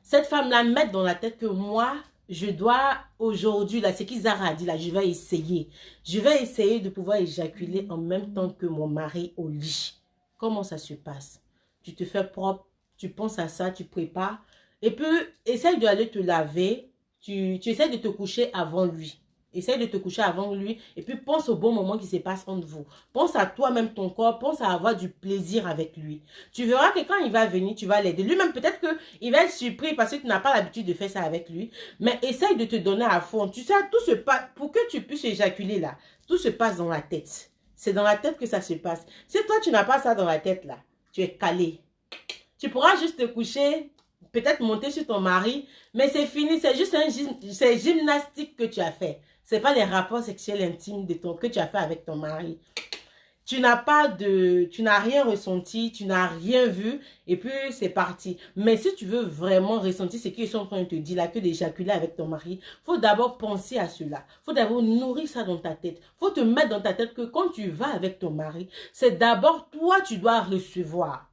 Cette femme-là mette dans la tête que moi, je dois aujourd'hui, là, c'est qu'Izara a dit, là, je vais essayer. Je vais essayer de pouvoir éjaculer en même temps que mon mari au lit. Comment ça se passe? Tu te fais propre, tu penses à ça, tu prépares. Et puis, essaye d'aller te laver. Tu essaies de te coucher avant lui. Essaye de te coucher avant lui. Et puis, pense au bon moment qui se passe entre vous. Pense à toi-même, ton corps. Pense à avoir du plaisir avec lui. Tu verras que quand il va venir, tu vas l'aider. Lui-même, peut-être qu'il va être surpris parce que tu n'as pas l'habitude de faire ça avec lui. Mais essaye de te donner à fond. Tu sais, tout se passe. Pour que tu puisses éjaculer là, tout se passe dans la tête. C'est dans la tête que ça se passe. Si toi, tu n'as pas ça dans la tête là, tu es calé. Tu pourras juste te coucher, peut-être monter sur ton mari, mais c'est fini. C'est juste c'est gymnastique que tu as fait. Ce n'est pas les rapports sexuels intimes que tu as fait avec ton mari. Tu n'as rien ressenti, tu n'as rien vu, et puis c'est parti. Mais si tu veux vraiment ressentir ce qu'ils sont en train de te dire là, que d'éjaculer avec ton mari, il faut d'abord penser à cela. Il faut d'abord nourrir ça dans ta tête. Il faut te mettre dans ta tête que quand tu vas avec ton mari, c'est d'abord toi, tu dois recevoir.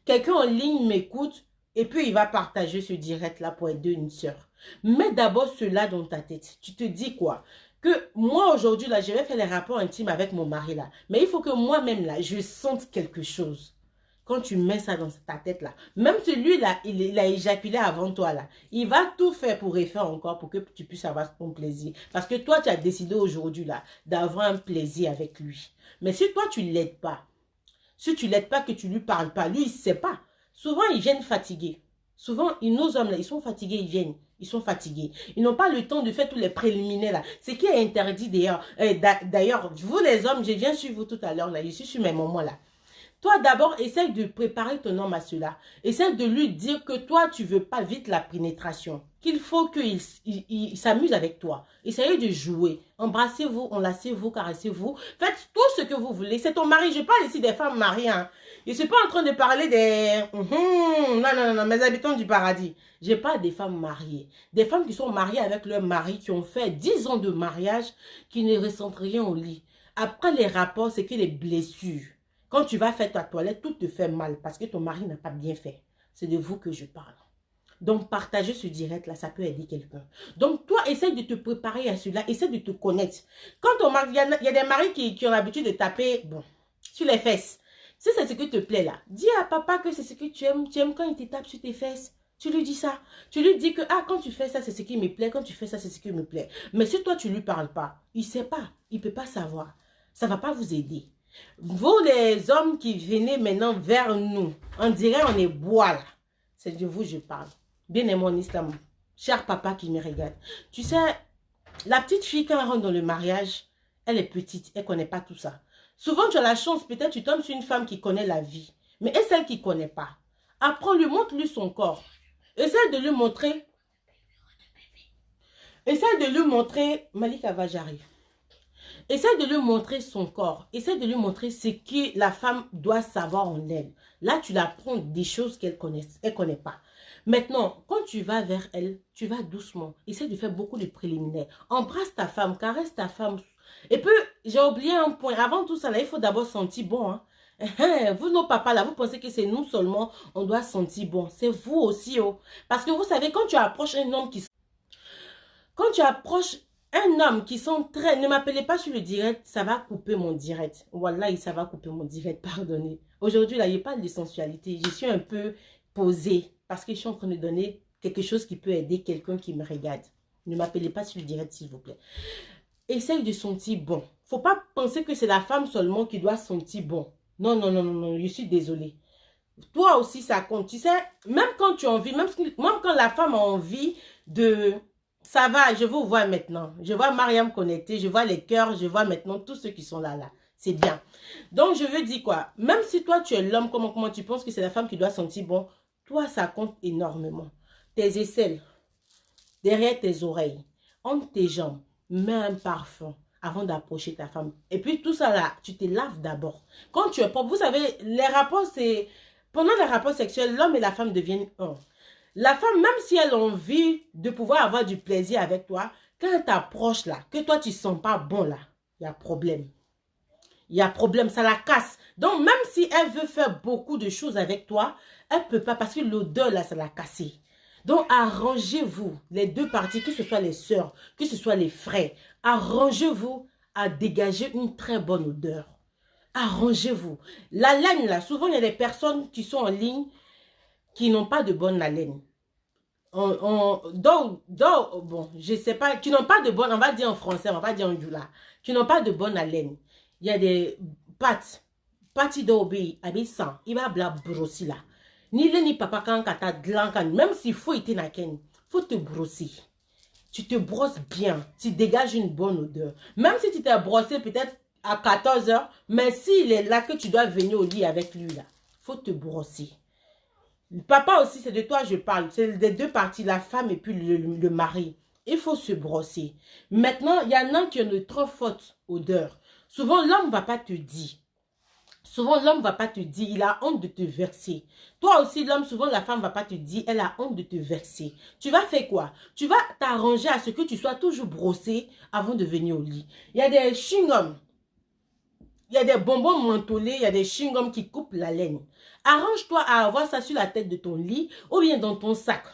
Quelqu'un en ligne m'écoute, et puis il va partager ce direct-là pour aider une soeur. Mets d'abord cela dans ta tête. Tu te dis quoi? Que moi aujourd'hui, là, je vais faire les rapports intimes avec mon mari là. Mais il faut que moi-même là, je sente quelque chose. quand tu mets ça dans ta tête là, même celui-là, il a éjaculé avant toi là, il va tout faire pour refaire encore pour que tu puisses avoir ton plaisir. Parce que toi, tu as décidé aujourd'hui là d'avoir un plaisir avec lui. Mais si toi, tu ne l'aides pas, si tu ne l'aides pas, que tu ne lui parles pas, lui, il ne sait pas. Souvent, ils viennent fatigués. Souvent, nos hommes là, ils sont fatigués, ils viennent. Ils sont fatigués. Ils n'ont pas le temps de faire tous les préliminaires là. Ce qui est interdit d'ailleurs. D'ailleurs, vous les hommes, je viens sur vous tout à l'heure là. Je suis sur mes moments là. Toi, d'abord, essaye de préparer ton homme à cela. Essaye de lui dire que toi, tu ne veux pas vite la pénétration. Qu'il faut qu'il s'amuse avec toi. Essayez de jouer. Embrassez-vous, enlacez-vous, caressez-vous. Faites tout ce que vous voulez. C'est ton mari. Je parle ici des femmes mariées. Hein. Je ne suis pas en train de parler des... non, mes habitants du paradis. Je parle des femmes mariées. Des femmes qui sont mariées avec leur mari, qui ont fait 10 ans de mariage, qui ne ressentent rien au lit. Après les rapports, c'est que les blessures. Quand tu vas faire ta toilette, tout te fait mal parce que ton mari n'a pas bien fait. C'est de vous que je parle. Donc, partagez ce direct là, ça peut aider quelqu'un. Donc, toi, essaye de te préparer à cela, essaye de te connaître. Quand ton mari, il y a des maris qui ont l'habitude de taper, bon, sur les fesses. Si c'est ce qui te plaît là, dis à papa que c'est ce que tu aimes quand il te tape sur tes fesses. Tu lui dis ça. Tu lui dis que, ah, quand tu fais ça, c'est ce qui me plaît. Quand tu fais ça, c'est ce qui me plaît. Mais si toi, tu ne lui parles pas, il ne sait pas. Il ne peut pas savoir. Ça ne va pas vous aider. Vous, les hommes qui venez maintenant vers nous, on dirait on est bois là. C'est de vous je parle. Bien aimé en islam. Cher papa qui me regarde. Tu sais, la petite fille, quand elle rentre dans le mariage, elle est petite. Elle ne connaît pas tout ça. Souvent, tu as la chance, peut-être tu tombes sur une femme qui connaît la vie. Mais est celle qui ne connaît pas. Apprends-lui, montre-lui son corps. Essaye de lui montrer. Essaye de lui montrer. Malika va, j'arrive. Essaye de lui montrer son corps. Essaye de lui montrer ce que la femme doit savoir en elle. Là, tu l'apprends des choses qu'elle ne connaît pas. Maintenant, quand tu vas vers elle, tu vas doucement. Essaye de faire beaucoup de préliminaires. Embrasse ta femme, caresse ta femme. Et puis, j'ai oublié un point. Avant tout ça, là, il faut d'abord sentir bon. Hein. Vous, nos papas, là, vous pensez que c'est nous seulement, on doit sentir bon. C'est vous aussi. Oh. Parce que vous savez, quand tu approches un homme qui... Quand tu approches un homme qui sent très... Ne m'appelez pas sur le direct, ça va couper mon direct. Wallah, ça va couper mon direct, pardonnez. Aujourd'hui, là, il n'y a pas de sensualité. Je suis un peu posée parce que je suis en train de donner quelque chose qui peut aider quelqu'un qui me regarde. Ne m'appelez pas sur le direct, s'il vous plaît. Essaye de sentir bon. Il ne faut pas penser que c'est la femme seulement qui doit sentir bon. Non, non, non, non, non, je suis désolée. Toi aussi, ça compte. Tu sais, même quand tu as envie, même quand la femme a envie de... Ça va, je vous vois maintenant. Je vois Mariam connectée, je vois les cœurs, je vois maintenant tous ceux qui sont là. C'est bien. Donc, je veux dire quoi? Même si toi, tu es l'homme, comment tu penses que c'est la femme qui doit sentir bon? Toi, ça compte énormément. Tes aisselles, derrière tes oreilles, entre tes jambes, mets un parfum avant d'approcher ta femme. Et puis, tout ça là, tu te laves d'abord. Quand tu es propre, vous savez, les rapports, c'est... Pendant les rapports sexuels, l'homme et la femme deviennent un. La femme, même si elle a envie de pouvoir avoir du plaisir avec toi, quand elle t'approche là, que toi tu ne sens pas bon là, il y a problème. Il y a problème, ça la casse. Donc même si elle veut faire beaucoup de choses avec toi, elle ne peut pas parce que l'odeur là, ça l'a cassé. Donc arrangez-vous, les deux parties, que ce soit les sœurs, que ce soit les frères, arrangez-vous à dégager une très bonne odeur. Arrangez-vous. La laine là, souvent il y a des personnes qui sont en ligne qui n'ont pas de bonne haleine. Bon, je sais pas, qui n'ont pas de bonne, on va dire en français, on va pas dire en djoula, qui n'ont pas de bonne haleine. Il y a des pâtes d'obéi, avec sang, il va bla brosser là. Ni le ni papa quand kata dlankan, même s'il faut être naken, faut te brosser. Tu te brosses bien, tu dégages une bonne odeur. Même si tu t'es brossé peut-être à 14 h, mais s'il est là que tu dois venir au lit avec lui là, faut te brosser. Papa aussi, c'est de toi je parle. C'est des deux parties, la femme et puis le mari. Il faut se brosser. Maintenant, il y en a qui ont une trop forte odeur. Souvent, l'homme ne va pas te dire. Souvent, l'homme ne va pas te dire. Il a honte de te verser. Toi aussi, l'homme, souvent, la femme ne va pas te dire. Elle a honte de te verser. Tu vas faire quoi? Tu vas t'arranger à ce que tu sois toujours brossé avant de venir au lit. Il y a des chewing-gums. Il y a des bonbons mentholés. Il y a des chewing-gums qui coupent la laine. Arrange-toi à avoir ça sur la tête de ton lit ou bien dans ton sac.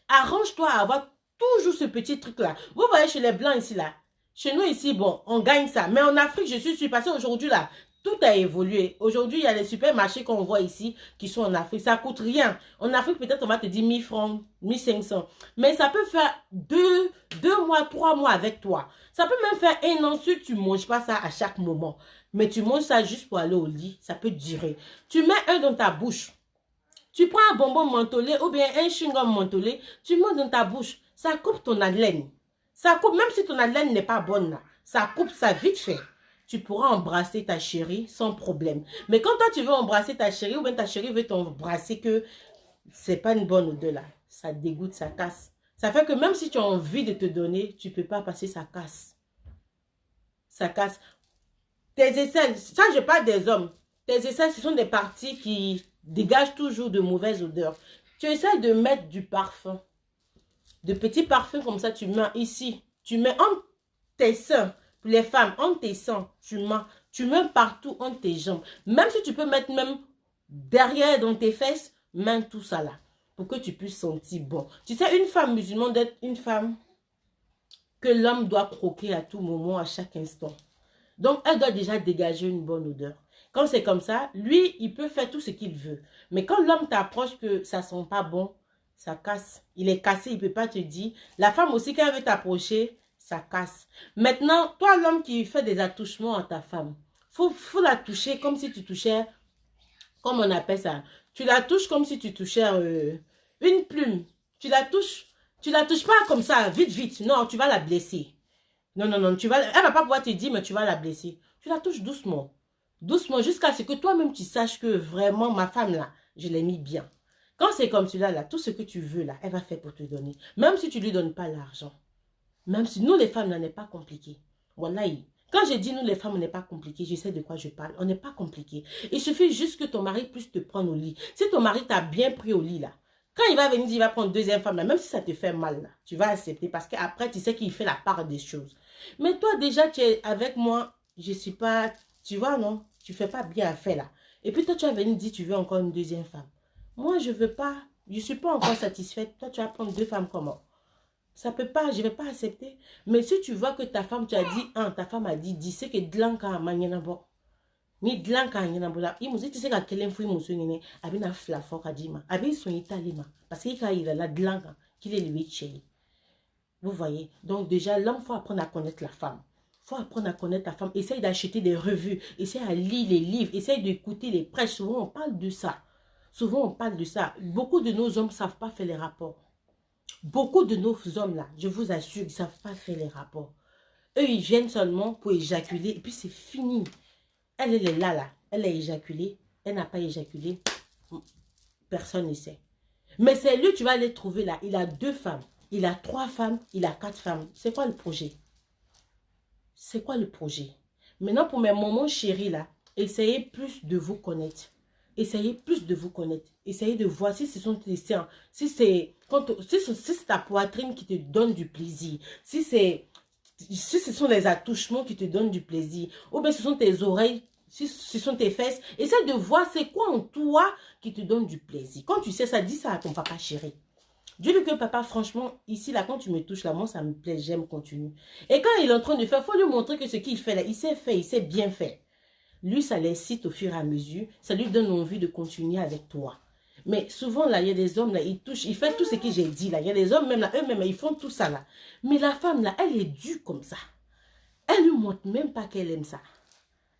Arrange-toi à avoir toujours ce petit truc-là. Vous voyez chez les Blancs ici, là. Chez nous ici, bon, on gagne ça. Mais en Afrique, je suis sûre, parce qu'aujourd'hui, là, Tout a évolué. Aujourd'hui, il y a les supermarchés qu'on voit ici qui sont en Afrique. Ça coûte rien. En Afrique, peut-être on va te dire 1000 francs, 1500. Mais ça peut faire 2 mois, 3 mois avec toi. Ça peut même faire 1 an si tu ne manges pas ça à chaque moment. Mais tu manges ça juste pour aller au lit. Ça peut durer. Tu mets un dans ta bouche. Tu prends un bonbon mentholé ou bien un chewing-gum mentholé. Tu mets dans ta bouche. Ça coupe ton haleine. Ça coupe, même si ton haleine n'est pas bonne là. Ça coupe ça vite fait. Tu pourras embrasser ta chérie sans problème. Mais quand toi, tu veux embrasser ta chérie ou bien ta chérie veut t'embrasser que c'est pas une bonne odeur là. Ça dégoûte, ça casse. Ça fait que même si tu as envie de te donner, tu peux pas passer, ça casse. Ça casse. Tes aisselles, ça je parle des hommes. Tes aisselles, ce sont des parties qui dégagent toujours de mauvaises odeurs. Tu essaies de mettre du parfum. De petits parfums comme ça, tu mets ici. Tu mets entre tes seins. Les femmes, entre tes seins, tu mets partout entre tes jambes. Même si tu peux mettre même derrière dans tes fesses, mets tout ça là. Pour que tu puisses sentir bon. Tu sais, une femme musulmane d'être une femme que l'homme doit croquer à tout moment, à chaque instant. Donc, elle doit déjà dégager une bonne odeur. Quand c'est comme ça, lui, il peut faire tout ce qu'il veut. Mais quand l'homme t'approche que ça sent pas bon, ça casse. Il est cassé, il ne peut pas te dire. La femme aussi, quand elle veut t'approcher, ça casse. Maintenant, toi, l'homme qui fait des attouchements à ta femme, faut la toucher comme si tu touchais, comme on appelle ça. Tu la touches comme si tu touchais une plume. Tu la touches pas comme ça, vite, vite. Non, tu vas la blesser. Non, non, non, elle va pas pouvoir te dire, mais tu vas la blesser. Tu la touches doucement. Doucement, jusqu'à ce que toi-même tu saches que vraiment, ma femme là, je l'ai mis bien. Quand c'est comme cela là, tout ce que tu veux là, elle va faire pour te donner. Même si tu lui donnes pas l'argent. Même si nous les femmes, on n'est pas compliquées. Wallahi. Quand je dis nous les femmes, on n'est pas compliquées, je sais de quoi je parle. On n'est pas compliquées. Il suffit juste que ton mari puisse te prendre au lit. Si ton mari t'a bien pris au lit là, quand il va venir, il va prendre une deuxième femme là, même si ça te fait mal là, tu vas accepter parce qu'après tu sais qu'il fait la part des choses. Mais toi déjà tu es avec moi, je suis pas, tu vois non, tu fais pas bien affaire là. Et puis toi tu vas venir dire tu veux encore une deuxième femme. Moi je veux pas, je suis pas encore satisfaite. Toi tu vas prendre 2 femmes comment? Ça peut pas, je vais pas accepter. Mais si tu vois que ta femme, tu as dit 1, ta femme a dit 10, c'est que dlanka manyana bo. Ni dlanka manyana bo la. Il me dit, tu sais qu'à quel info il me souvienne, abina flafo kadima, abin son italima. Parce qu'il y a la dlanka, qu'il est lui chéri. Vous voyez? Donc déjà, l'homme, faut apprendre à connaître la femme. Faut apprendre à connaître la femme. Essaye d'acheter des revues. Essaye à lire les livres. Essaye d'écouter les prêches. Souvent, on parle de ça. Souvent, on parle de ça. Beaucoup de nos hommes ne savent pas faire les rapports. Beaucoup de nos hommes là, je vous assure, ils ne savent pas faire les rapports. Eux, ils viennent seulement pour éjaculer et puis c'est fini. Elle est là. Elle a éjaculé. Elle n'a pas éjaculé. Personne ne sait. Mais c'est lui, tu vas les trouver là. Il a 2 femmes. Il a 3 femmes. Il a 4 femmes. C'est quoi le projet? C'est quoi le projet? Maintenant, pour mes moments chéris là, essayez plus de vous connaître. Essayez plus de vous connaître. Essayez de voir si ce sont tes seins, si c'est ta poitrine qui te donne du plaisir, si ce sont les attouchements qui te donnent du plaisir, ou bien ce sont tes oreilles, si ce sont tes fesses. Essaye de voir c'est quoi en toi qui te donne du plaisir. Quand tu sais ça, dis ça à ton papa chéri. Dis-lui que papa, franchement, ici, là, quand tu me touches, là, moi, ça me plaît, j'aime, continue. Et quand il est en train de faire, il faut lui montrer que ce qu'il fait, là, il sait faire, il sait bien faire. Lui, ça l'excite au fur et à mesure. Ça lui donne envie de continuer avec toi. Mais souvent, là, il y a des hommes, là, ils touchent, ils font tout ce que j'ai dit, là. Il y a des hommes, même là, eux-mêmes, ils font tout ça, là. Mais la femme, là, elle est dure comme ça. Elle lui montre même pas qu'elle aime ça.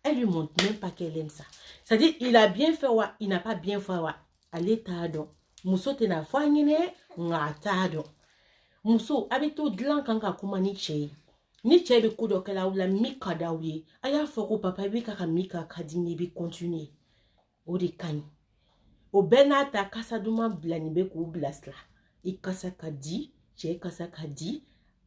Elle lui montre même pas qu'elle aime ça. C'est-à-dire, il a bien fait, ouais, il n'a pas bien fait, ouais. Allez, tardon. Mousso, te na foi, nga tardon. Mousso, habito dlan kanga kumani chei. Ni chebe kudo kala ou la mika daouye. Aya foko papa bi kaka mika kadini bi continue. O de kani. O benata kasa duma blani be ku blasla. I kasa kadi, che kasa kadi.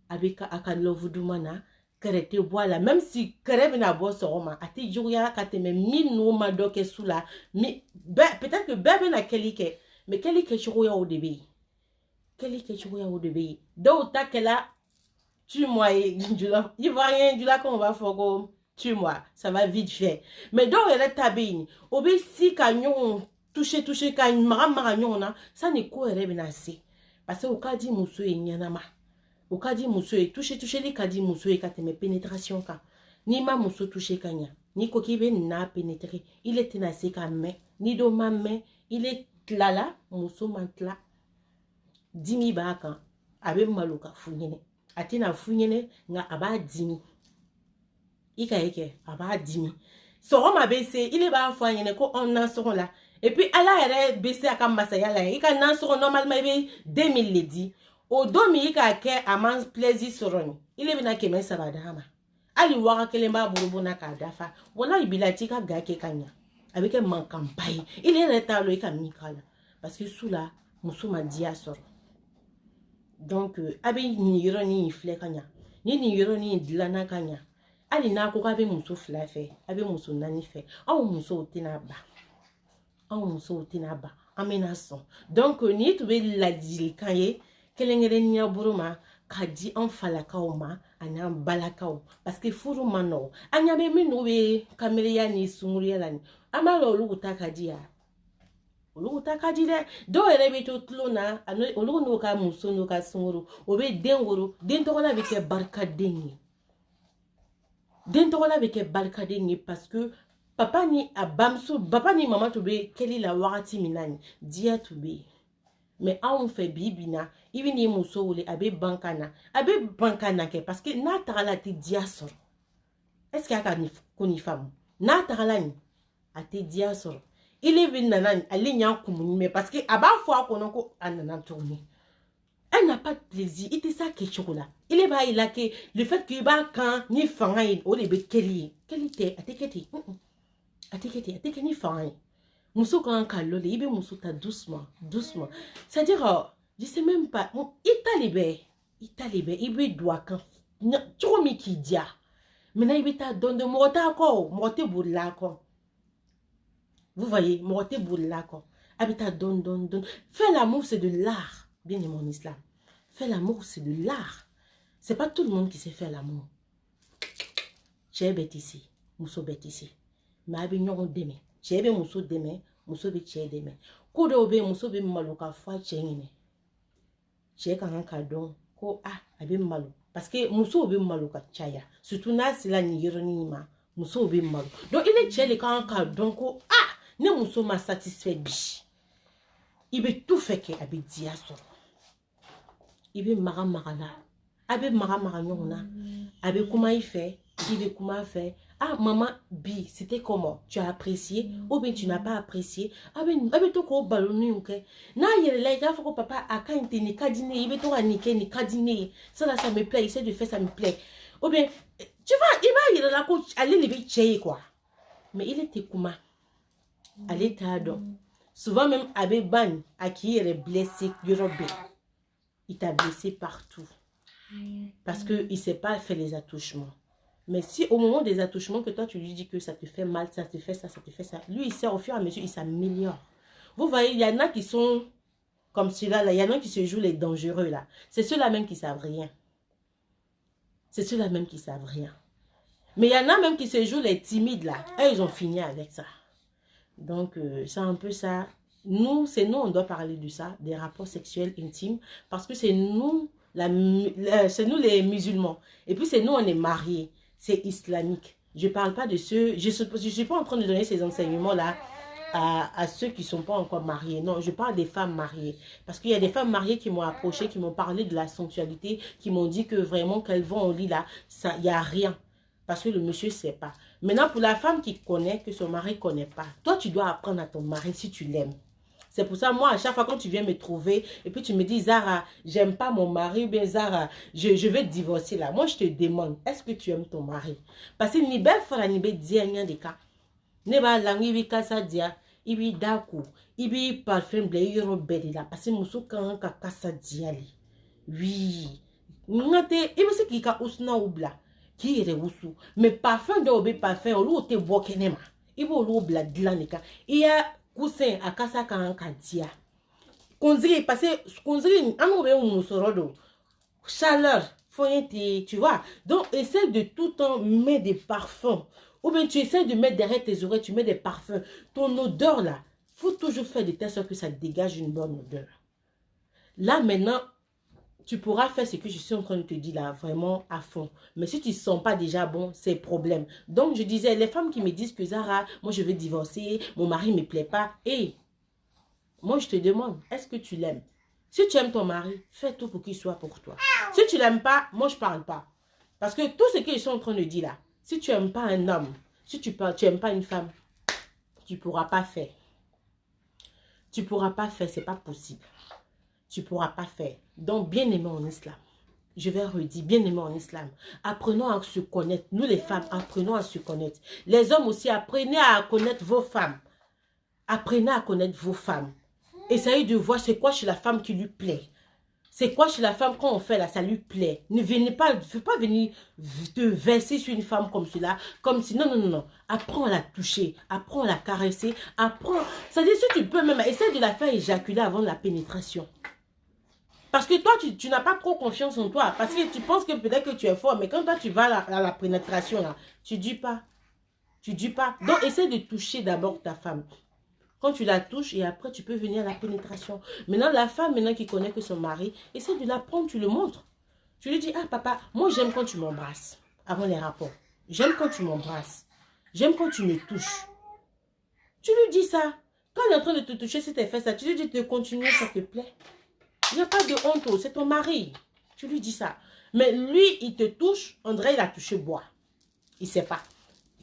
Abika akalovu dumana. Kerete boila. Même si kerebe na bo soroma. Ati jouya kateme min no madoke soula. Peut-être que bébé na kelike. Mais kelike jouya au début. Kelike jouya au début. Donc ta kela. Tue-moi, il va rien du là qu'on va faire tue-moi, ça va vite faire. Mais donc il est tabine. Obi si kanyon toucher kanyon maranyon na, ça n'est quoi rebenasi. Parce que au cas dit muso e nyanama. Au cas dit muso e toucher les cas dit muso e kateme pénétration ka. Ni ma muso toucher kanya. Ni kokibe n'a pénétré. Il est ténacé quand même. Ni do ma main. Il est là, muso mantla. Dimi baka. Abe maluka funyene. Atina funyene nga aba dimi. Ika eke aba dimi. Soro ma baissé. Il est ba funyene ko on en soro là. Et puis Allah est baissé à comme masaya là. Il can en soro normalement 2000 le dit. Au domi ika ke aman plaisir soroni. Il est venu kemen sabadama. Ali waka kelemba burubuna kadafa. Wala ibilati ka gake kanya. Avec un manquant paille. Il est retard il ka mikala. Parce que sous là, musuma dia soro. Donc abi ni yoro ni ifle kanya. Ni yoro ni dilana kanya. Ali na ko abi muso fla fe. Abi muso nani fe. Aw muso otina ba. Aw muso otina ba. Amena son. Donc ni to be la dil kanye. Kelengere nya buruma kadi en falakaw ma ana balakaw parce que furu mano anya be minu be kamelia ni sunguriya la ni amalo luguta kadi ya luguta kadi de do ere be to tlona ano olugu no ka muso no ka sunguru obe den woro den to la be ke barka denni den to la be ke barka denni parce que papa ni abamso papa ni mama to be keli la wakati minani dia to be. Mais on fait bibina, il vient moussouli, abe bankana ke parce que na tarala te diasor. Est-ce qu'il y a une femme? Na tarala ni a te diasor. Il est venu nanan, ali nyan kumuni, mais parce que aba fois qu'on ko ananan tourné. Elle n'a pas de plaisir, il était ça que chocolat. Il est il a que le fait qu'il va quand ni fangaï, au début keli te, a te keti, a te ni fangaï. Moussou quand calole, il be moussou ta doucement. C'est-à-dire, je sais même pas, il be doit quand, tu vois qui dia. Maintenant il be ta donne de morta encore, morte boula encore. Vous voyez, morte boula encore. Habita donne. Faire l'amour c'est de l'art, bien de mon islam. Faire l'amour c'est de l'art. C'est pas tout le monde qui sait faire l'amour. J'ai bête ici, moussou bête ici. Mais abignon demain. Chebe muso deme, muso be che deme. Ko do be muso be maluka fa chengine. Che kan ka don ko abe malu parce que muso be maluka chaya. Surtout na sila ni yironi ma, muso be malu. Donc il est chele kan ka don ko ne muso ma satisfait bi. Il be tout fait que abe dia so. Il be mara la. Abe mara nyona. Abe kuma il fait, il be kuma fait. Ah, maman, bi, c'était comment? Tu as apprécié? Ou bien tu n'as pas apprécié? Ah, ben, tu as ballonné, ok? Na, il y a que papa a quand il n'est qu'à dîner, il veut niquer, ni qu'à dîner. Ça, me plaît, il essaie de faire, ça me plaît. Ou bien, tu vois, il a la coach, aller les bitcher, quoi. Mais il était comment? Allez, t'adore. Souvent, même, avec Ban, à qui il est blessé, il t'a blessé partout. Parce qu'il ne sait pas faire les attouchements. Mais si au moment des attouchements que toi tu lui dis que ça te fait mal, ça te fait ça, ça te fait ça, lui il sait au fur et à mesure, il s'améliore. Vous voyez, il y en a qui sont comme ceux-là, il y en a qui se jouent les dangereux là. C'est ceux-là même qui savent rien. C'est ceux-là même qui savent rien. Mais il y en a même qui se jouent les timides là. Et ils ont fini avec ça. Donc c'est un peu ça. Nous, c'est nous, on doit parler de ça, des rapports sexuels intimes, parce que c'est nous, c'est nous les musulmans. Et puis c'est nous, on est mariés. C'est islamique. Je ne parle pas de ceux... Je ne suis pas en train de donner ces enseignements-là à ceux qui ne sont pas encore mariés. Non, je parle des femmes mariées. Parce qu'il y a des femmes mariées qui m'ont approché, qui m'ont parlé de la sensualité, qui m'ont dit que vraiment, qu'elles vont au lit là, il n'y a rien. Parce que le monsieur ne sait pas. Maintenant, pour la femme qui connaît, que son mari ne connaît pas, toi, tu dois apprendre à ton mari si tu l'aimes. C'est pour ça, moi, à chaque fois quand tu viens me trouver, et puis tu me dis, Zara, j'aime pas mon mari, ou bien Zara, je vais te divorcer là. Moi, je te demande, est-ce que tu aimes ton mari? Parce que ni belle fois, ni belle dia, ni de cas. Ne ba langi bi kasa dia, ibi daku, ibi parfum blé, yoro bedi là. Parce que muso kan ka kasa dia li. Oui. Ngate, ibi se ki ka usna ubla, ki ere usu. Mais parfum de obe parfum, olu te bo kenema. Ibi olu ubla dilanika. Iya Koussin à casa kankadia. Konzri, parce que konzri, amoureux ou moussorodo. Chaleur, tu vois. Donc, essaie de tout le temps mettre des parfums. Ou bien tu essaies de mettre derrière tes oreilles, tu mets des parfums. Ton odeur là, faut toujours faire de telle sorte que ça dégage une bonne odeur. Là maintenant, tu pourras faire ce que je suis en train de te dire là, vraiment à fond. Mais si tu ne sens pas déjà bon, c'est problème. Donc, je disais, les femmes qui me disent que Zara, moi, je vais divorcer, mon mari ne me plaît pas. Et moi, je te demande, est-ce que tu l'aimes? Si tu aimes ton mari, fais tout pour qu'il soit pour toi. Si tu ne l'aimes pas, moi, je ne parle pas. Parce que tout ce qu'ils sont en train de dire là, si tu n'aimes pas un homme, si tu n'aimes pas une femme, tu ne pourras pas faire. Tu ne pourras pas faire, ce n'est pas possible. Tu ne pourras pas faire. Donc, bien aimé en islam. Je vais redire, bien aimé en islam. Apprenons à se connaître. Nous, les femmes, apprenons à se connaître. Les hommes aussi, apprenez à connaître vos femmes. Apprenez à connaître vos femmes. Essayez de voir c'est quoi chez la femme qui lui plaît. C'est quoi chez la femme quand on fait là, ça lui plaît. Ne venez pas, ne faut pas venir te verser sur une femme comme cela, comme si, non, non, non, non. Apprends à la toucher, apprends à la caresser, apprends. C'est-à-dire, si tu peux même, essayer de la faire éjaculer avant la pénétration. Parce que toi, tu n'as pas trop confiance en toi. Parce que tu penses que peut-être que tu es fort. Mais quand toi, tu vas à la pénétration, là, tu ne dis pas. Tu ne dis pas. Donc, essaie de toucher d'abord ta femme. Quand tu la touches et après, tu peux venir à la pénétration. Maintenant, la femme, maintenant qui connaît que son mari, essaie de la prendre, tu le montres. Tu lui dis, ah papa, moi j'aime quand tu m'embrasses avant les rapports. J'aime quand tu m'embrasses. J'aime quand tu me touches. Tu lui dis ça. Quand il est en train de te toucher, si tu fais ça, tu lui dis de continuer, ça te plaît. Il n'y a pas de honte, c'est ton mari. Tu lui dis ça. Mais lui, il te touche, André, il a touché bois. Il ne sait pas.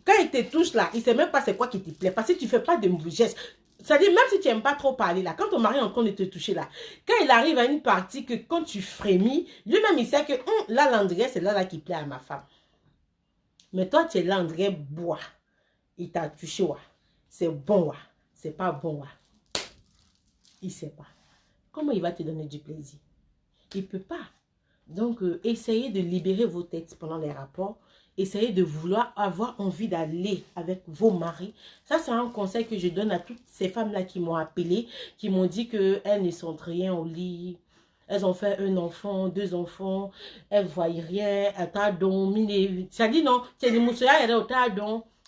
Quand il te touche là, il ne sait même pas c'est quoi qui te plaît. Parce que tu ne fais pas de mauvais gestes. C'est-à-dire, même si tu n'aimes pas trop parler là, quand ton mari est en train de te toucher là, quand il arrive à une partie que quand tu frémis, lui-même il sait que là, l'André, c'est là qui plaît à ma femme. Mais toi, tu es l'André bois. Il t'a touché, ouais. C'est bon, ouais. C'est pas bon, ouais. Il ne sait pas. Comment il va te donner du plaisir? Il ne peut pas. Donc, essayez de libérer vos têtes pendant les rapports. Essayez de vouloir avoir envie d'aller avec vos maris. Ça, c'est un conseil que je donne à toutes ces femmes-là qui m'ont appelé, qui m'ont dit qu'elles ne sentent rien au lit. Elles ont fait un enfant, 2 enfants, elles ne voient rien, ça dit non, c'est des moussoyas,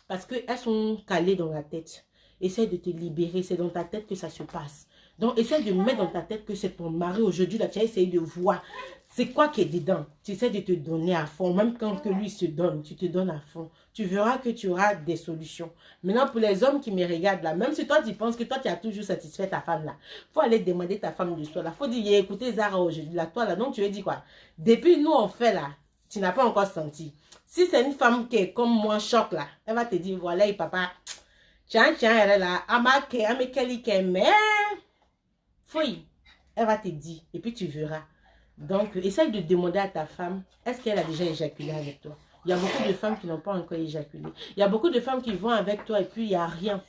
parce qu'elles sont calées dans la tête. Essaye de te libérer, c'est dans ta tête que ça se passe. Donc, essaie de mettre dans ta tête que c'est ton mari aujourd'hui. Là, tu as essayé de voir c'est quoi qui est dedans. Tu essaies de te donner à fond. Même quand que lui se donne, tu te donnes à fond. Tu verras que tu auras des solutions. Maintenant, pour les hommes qui me regardent là, même si toi, tu penses que toi, tu as toujours satisfait ta femme là, il faut aller demander ta femme de soi là. Il faut dire, écoutez Zara aujourd'hui là, toi là, donc tu veux dire quoi? Depuis nous, on fait là, tu n'as pas encore senti. Si c'est une femme qui est comme moi, choc là, elle va te dire, voilà, et papa, tiens, elle est là, mais... Fouille, elle va te dire, et puis tu verras. Donc, essaye de demander à ta femme, est-ce qu'elle a déjà éjaculé avec toi? Il y a beaucoup de femmes qui n'ont pas encore éjaculé. Il y a beaucoup de femmes qui vont avec toi et puis il n'y a rien.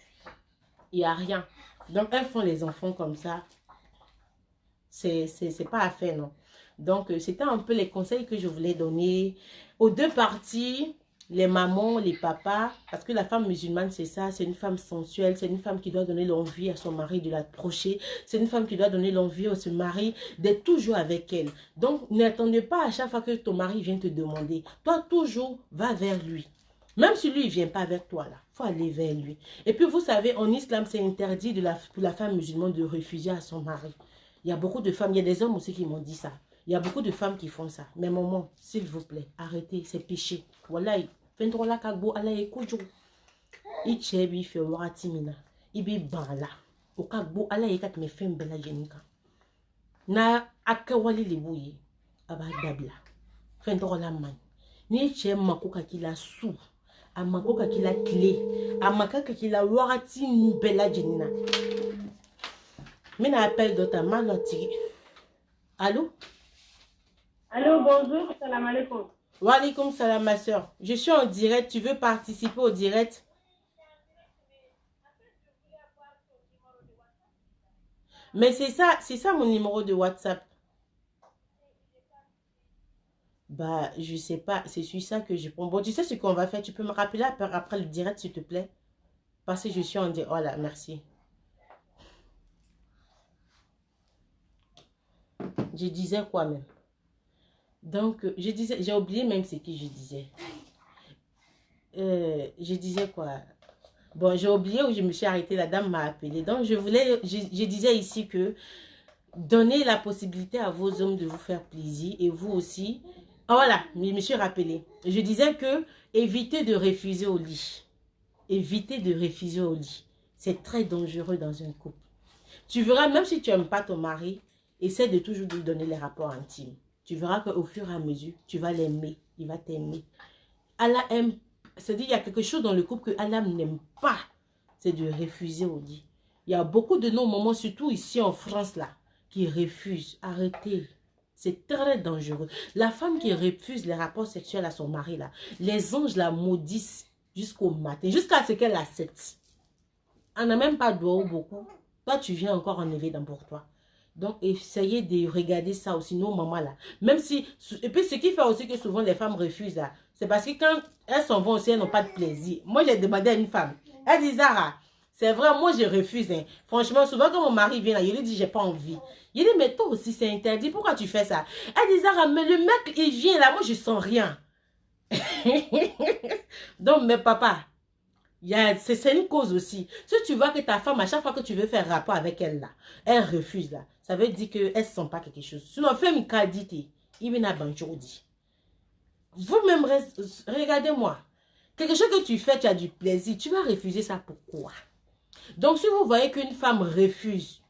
Il n'y a rien. Donc, elles font les enfants comme ça. C'est pas à faire, non? Donc, c'était un peu les conseils que je voulais donner aux deux parties. Les mamans, les papas, parce que la femme musulmane, c'est ça, c'est une femme sensuelle, c'est une femme qui doit donner l'envie à son mari de l'approcher, c'est une femme qui doit donner l'envie à son mari d'être toujours avec elle. Donc, n'attendez pas à chaque fois que ton mari vient te demander. Toi, toujours, va vers lui. Même si lui, il ne vient pas avec toi, là, il faut aller vers lui. Et puis, vous savez, en islam, c'est interdit pour la femme musulmane de refuser à son mari. Il y a beaucoup de femmes, il y a des hommes aussi qui m'ont dit ça. Il y a beaucoup de femmes qui font ça. Mais maman, s'il vous plaît, arrêtez, c'est péché. Voilà. Fentrola kagbo ala ekojo ichebi fe wakati mina ibi bala o kagbo ala yekat me fembela jenika na akawali libuyi aba dabla fentrola man ni che makoka kila su amakoka kila clé amakaka kila wakati bela jenina mina appel dota maloti. Allô? Allô, bonjour, salam alaikum. Wa alaikum salam ma soeur. Je suis en direct, tu veux participer au direct? Mais c'est ça mon numéro de WhatsApp. Bah, je sais pas, c'est sur ça que je prends. Bon, tu sais ce qu'on va faire, tu peux me rappeler après le direct s'il te plaît? Parce que je suis en direct. Voilà, merci. Je disais quoi même? Donc, je disais, j'ai oublié même ce que je disais. Je disais quoi? Bon, j'ai oublié où je me suis arrêtée, la dame m'a appelé. Donc, je disais ici que Donnez la possibilité à vos hommes de vous faire plaisir et vous aussi. Ah, voilà, je me suis rappelé. Je disais que évitez de refuser au lit. Évitez de refuser au lit. C'est très dangereux dans un couple. Tu verras, même si tu n'aimes pas ton mari, essaie de toujours lui donner les rapports intimes. Tu verras qu'au fur et à mesure, tu vas l'aimer. Il va t'aimer. Allah aime, c'est-à-dire il y a quelque chose dans le couple que Allah n'aime pas. C'est de refuser au lit. Il y a beaucoup de nos moments, surtout ici en France, là, qui refusent. Arrêtez. C'est très dangereux. La femme qui refuse les rapports sexuels à son mari, là, les anges la maudissent jusqu'au matin, jusqu'à ce qu'elle accepte. On n'a même pas droit beaucoup. Toi, tu viens encore en éveil pour toi. Donc, essayez de regarder ça aussi, nos mamans là. Même si... Et puis, ce qui fait aussi que souvent les femmes refusent là, c'est parce que quand elles s'en vont aussi, elles n'ont pas de plaisir. Moi, j'ai demandé à une femme. Elle dit, Zara, c'est vrai, moi, je refuse. Hein. Franchement, souvent, quand mon mari vient là, il lui dit, j'ai pas envie. Il dit, mais toi aussi, c'est interdit. Pourquoi tu fais ça? Elle dit, Zara, mais le mec, il vient là, moi, je sens rien. Donc, mais papa, c'est une cause aussi. Si tu vois que ta femme, à chaque fois que tu veux faire rapport avec elle là, elle refuse là, ça veut dire qu'elle ne sent pas quelque chose. Sinon, fais une qualité. Vous-même, regardez-moi. Quelque chose que tu fais, tu as du plaisir. Tu vas refuser ça pourquoi? Donc, si vous voyez qu'une femme refuse,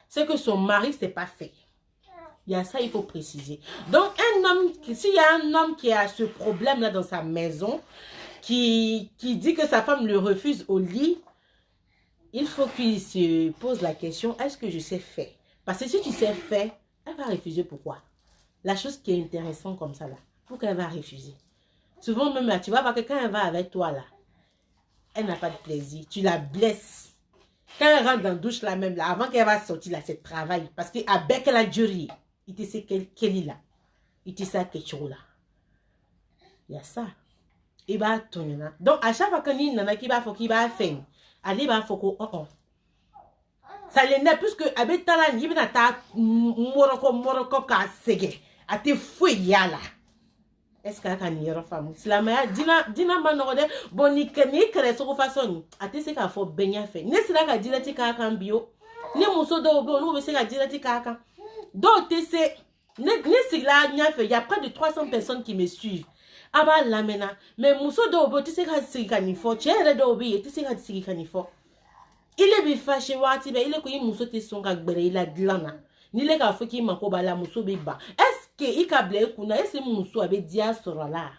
c'est que son mari, c'est pas fait. Il y a ça, il faut préciser. Donc, s'il y a un homme qui a ce problème-là dans sa maison, qui dit que sa femme le refuse au lit, il faut qu'il se pose la question, est-ce que je sais faire? Parce que si tu sais faire, elle va refuser pourquoi? La chose qui est intéressante comme ça, là, pourquoi elle va refuser? Souvent même là, tu vois, parce que quand elle va avec toi, là, elle n'a pas de plaisir. Tu la blesses. Quand elle rentre dans la douche, là même, là, avant qu'elle va sortir, là, c'est travail. Parce qu'avec la jury, il te sait qu'elle est là. Il te sait quelque chose là. Il y a ça. Il va tourner là. Donc, à chaque fois qu'il y en a qui va faire, allez, va faire oh. Ça l'énerve plus que avec ta il va ta moroko ka sege. A te fouille là. Est-ce qu'elle a une femme? Si la mère dina manorde boni kemi kere so façon. A te se ka fo benya fait. Ne sera ka direct ka kan bio. Ne muso do obo no be se ka direct ka kan. Donc, il y a près de 300 personnes qui me suivent. Aba lamena. Mais muso do obo te se ka sigi kanifo. Chere do obi te se ka sigi kanifo. Il est fâché wati be il est ko muso te son ka gbere il a glana. Ni le ka fo ki mako ba la muso be ba. Est-ce que il ka ble kuna est-ce muso abe dia soro là?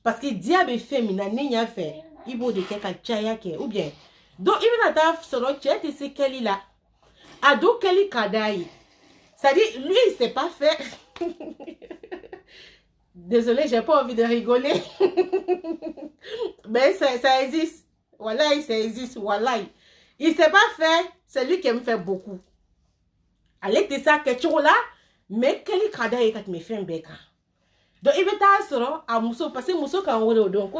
Parce que dia be féminin ni nya fait. Il faut de ka chaya ke ou bien. Donc il va ta soro che te se keli là. Ado keli kadai. C'est-à-dire, lui, il ne sait pas faire. Désolée, j'ai pas envie de rigoler. Mais ça existe. Voilà, ça existe. Voilà. Il ne sait pas faire. C'est lui qui me fait beaucoup. Allez, tu sais que tu là. Mais quel est quand me fait un bec. Donc, il va t'assurer à Mousso. Parce que Mousso, quand on est donc,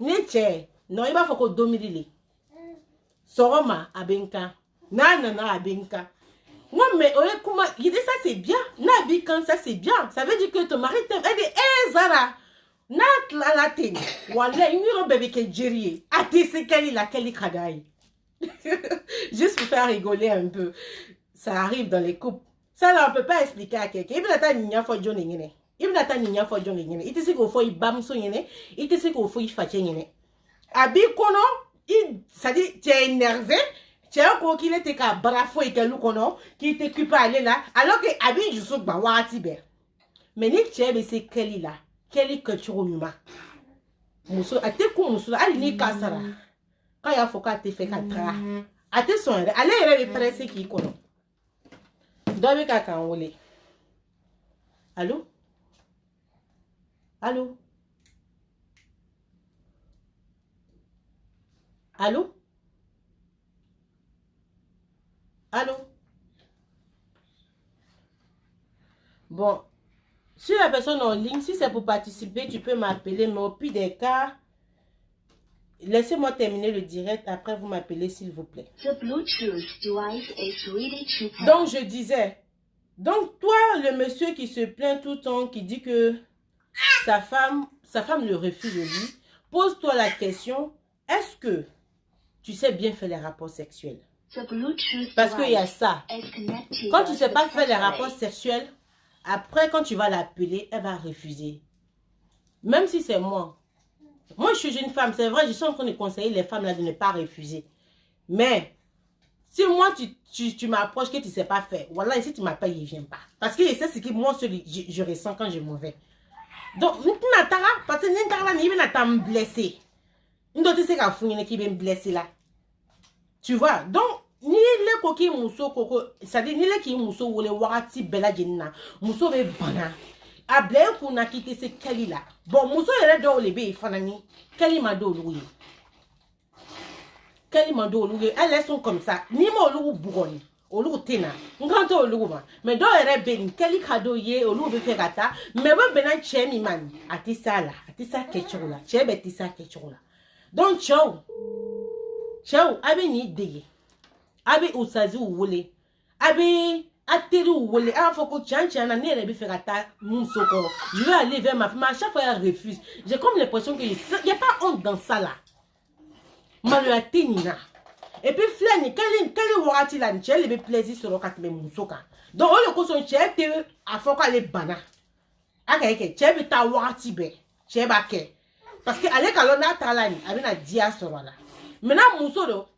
non, il va faut qu'on domine. Soroma, abenka. Nanana, abenka. Non, mais comment il dit ça c'est bien. Nabi quand ça c'est bien. Ça veut dire que ton mari t'aime. Elle dit, Zara, nat la latine. Voilà, une robe qui est gérée. Ah, tu sais quelle est la kadaï. Juste pour faire rigoler un peu. Ça arrive dans les couples. Ça, là, on ne peut pas expliquer à quelqu'un. Il veut attendre une fois John Yene. Il veut attendre une fois John Yene. Il te sait qu'il faut y bam son Yene. Il te sait qu'il faut y fatiguer Yene. Abi kono, ça dit, tu es énervé. Tu as un qui était qu'à brafo et qu'elle qui t'occupe à aller là, alors que Abi je suis bawati be. Mais ni tu es c'est Kelly là, Kelly que tu remues. Muso, a te ko muso, ali ni kasara. Quand il faut qu'à te fait qu'à tra. A te son, allez il est pressé qui kono. Dobi ka kan wole. Allô? Allô? Allô? Allô? Bon, si la personne en ligne, si c'est pour participer, tu peux m'appeler, mais au pire des cas, laissez-moi terminer le direct, après vous m'appelez s'il vous plaît. The Bluetooth device is ready to pair. Donc je disais, donc toi le monsieur qui se plaint tout le temps, qui dit que sa femme le refuse au lit, pose-toi la question, est-ce que tu sais bien faire les rapports sexuels. The Bluetooth Parce qu'il y a device ça. is connected Quand tu ne sais to pas the faire les satellite. rapports sexuels, après, quand tu vas l'appeler, elle va refuser. Même si c'est moi. Moi, je suis une femme, c'est vrai, je suis en train de conseiller les femmes là de ne pas refuser. Mais, si moi, tu m'approches que tu ne sais pas faire, voilà, si tu m'appelles, il ne vient pas. Parce que c'est ce que moi, je ressens quand je m'en vais. Donc, parce que tu vas me blesser. Tu vas me blesser là. Tu vois, donc, ni le koki muso koko, c'est-à-dire, ni le ki muso wole wakati bela jenna, muso be bana. Able kuna kite se keli la. Bon, muso yere do le be fanani, keli mado louye. Keli mado louye, elles sont comme ça. Ni mo lou bouroni, olu tena. Nkanto olu ma. Mais do yere ben, keli kado ye, olu be fegata, mais bon benan chemi man. Atisa la, atisa kechula, chebe tisa kechula. Donc, ciao. Ciao, abe ni deye. Abe usazi uwole. Abe ateri uwole. A foko tchan na nere be ferata moussoko. Je vais aller vers ma femme. À chaque fois, elle refuse. J'ai comme l'impression qu'il n'y a pas honte dans ça là. Maluate nina. Et puis, flani, quel warati la nchel, il be plaisir sur le katme moussoka. Donc, on le consomme, tchè te a foko ale bana. Ake, tchè be ta warati be. Tchè ba ke. Parce que ale kalona talani, abe na dia sur là. Maintenant, moussodo.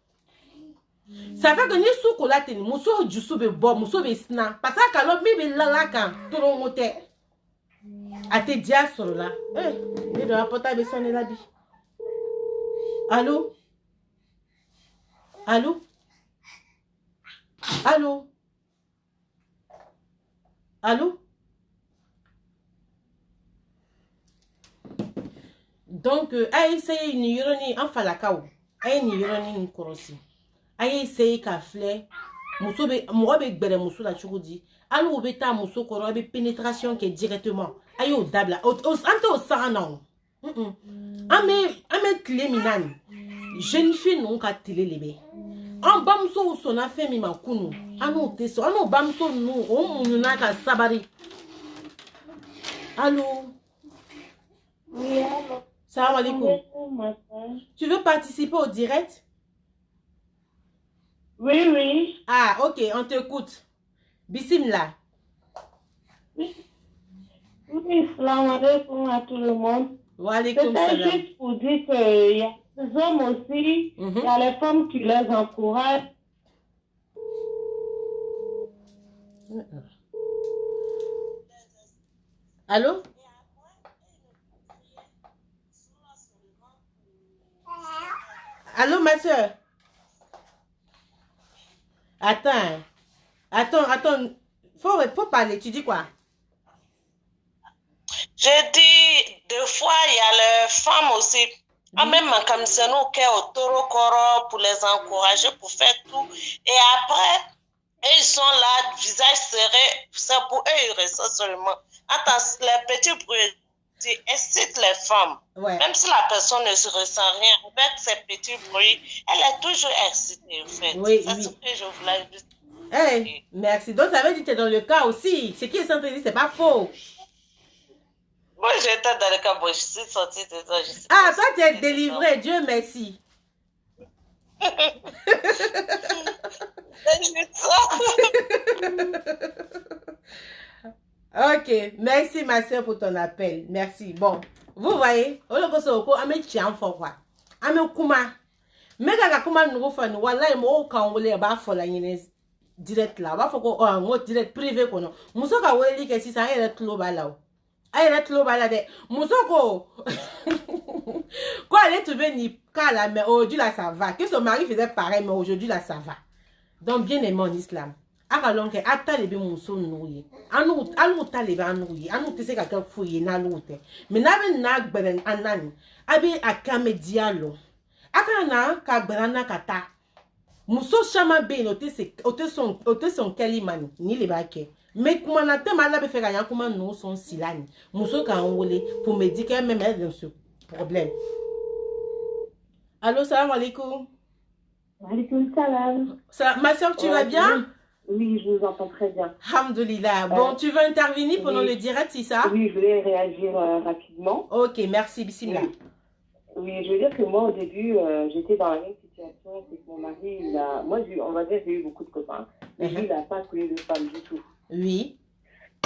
Ça fait que ni sous colate ni muso jusu be bo muso be sna parce que alors mi be lala kan toro mote ate dia soro la ni do apota be sonner la bi. Allô allô allô allô. Donc a essayé ni yoroni en falakao a ni yoroni ni korosi. Aye essaye ka flé muso be mo be gbere muso la chugudi alu be ta muso ko be pénétration qui est directement aye au dabla ante au sarana ame clé minani jeune fille non ka télé lebe en bamso sona fait mi makunu anu teso anu bamso nu o mununa ka sabari. Allô. Oui, allô. Salam alaikum. Tu veux participer au direct? Oui, oui. Ah, ok, on t'écoute. Bismillah. Oui, salam alaikum à tout le monde. Wa alaikum C'était salam. juste pour dire qu'il y a des hommes aussi, il y a les femmes qui les encouragent. Allô? Allô, ma soeur? Attends. Faut parler. Tu dis quoi? Je dis, des fois, il y a les femmes aussi. Même comme c'est nous qui au taureau coro pour les encourager, pour faire tout. Et après, ils sont là, visage serré. C'est pour eux, ils restent seulement. Attends, les petits bruits incitent les femmes. Ouais. Même si la personne ne se ressent rien, avec ces petits bruits, elle est toujours excitée, en fait. Oui, c'est oui. ce que je voulais juste Hey, dire. merci. Donc, ça veut dire que tu es dans le cas aussi. Ce qui est censé dire, c'est pas faux. Moi, j'étais dans le cas, bon, je suis sortie de ça. Je suis Ah, toi, tu es sortie de délivré. Dieu merci. Ok, merci ma soeur pour ton appel. Merci. Bon, vous voyez, on le conseille au ame tian fo quoi. Ame kuma. Mega ga kuma nugo fa no wallahi mo kan wole ba fo la nyine direct là. Ba fo ko mo direct privé ko no. Muso ka wole li ke si sa ere tlo ba la o. Ere tlo ba la de. Muso ko quoi elle est tombée ni kala mais aujourd'hui là ça va. Que son mari faisait pareil mais aujourd'hui là ça va. Donc bien aimé en islam. Akalonke atalebe muso nuye anu talebe anuye anu tese ka ka fuye na lute me na be na gbere anani abi akame dialo akana ka gbere na kata muso chama be no tese ote son kelimani ni le bake me kuma na tema la be fe ka yakuma no son silani muso ka wole pour me dire que même elle dans ce problème. Allô, salam alaikum. Alaikum salam. Ma soeur, tu vas bien? Oui, je vous entends très bien. Alhamdoulilah. Bon, tu veux intervenir pendant le direct, c'est ça? Oui, je voulais réagir rapidement. Ok, merci, bismillah. Oui, je veux dire que moi, au début, j'étais dans la même situation mon mari, moi, on va dire, j'ai eu beaucoup de copains, mais lui, il n'a pas connu de femme du tout. Oui.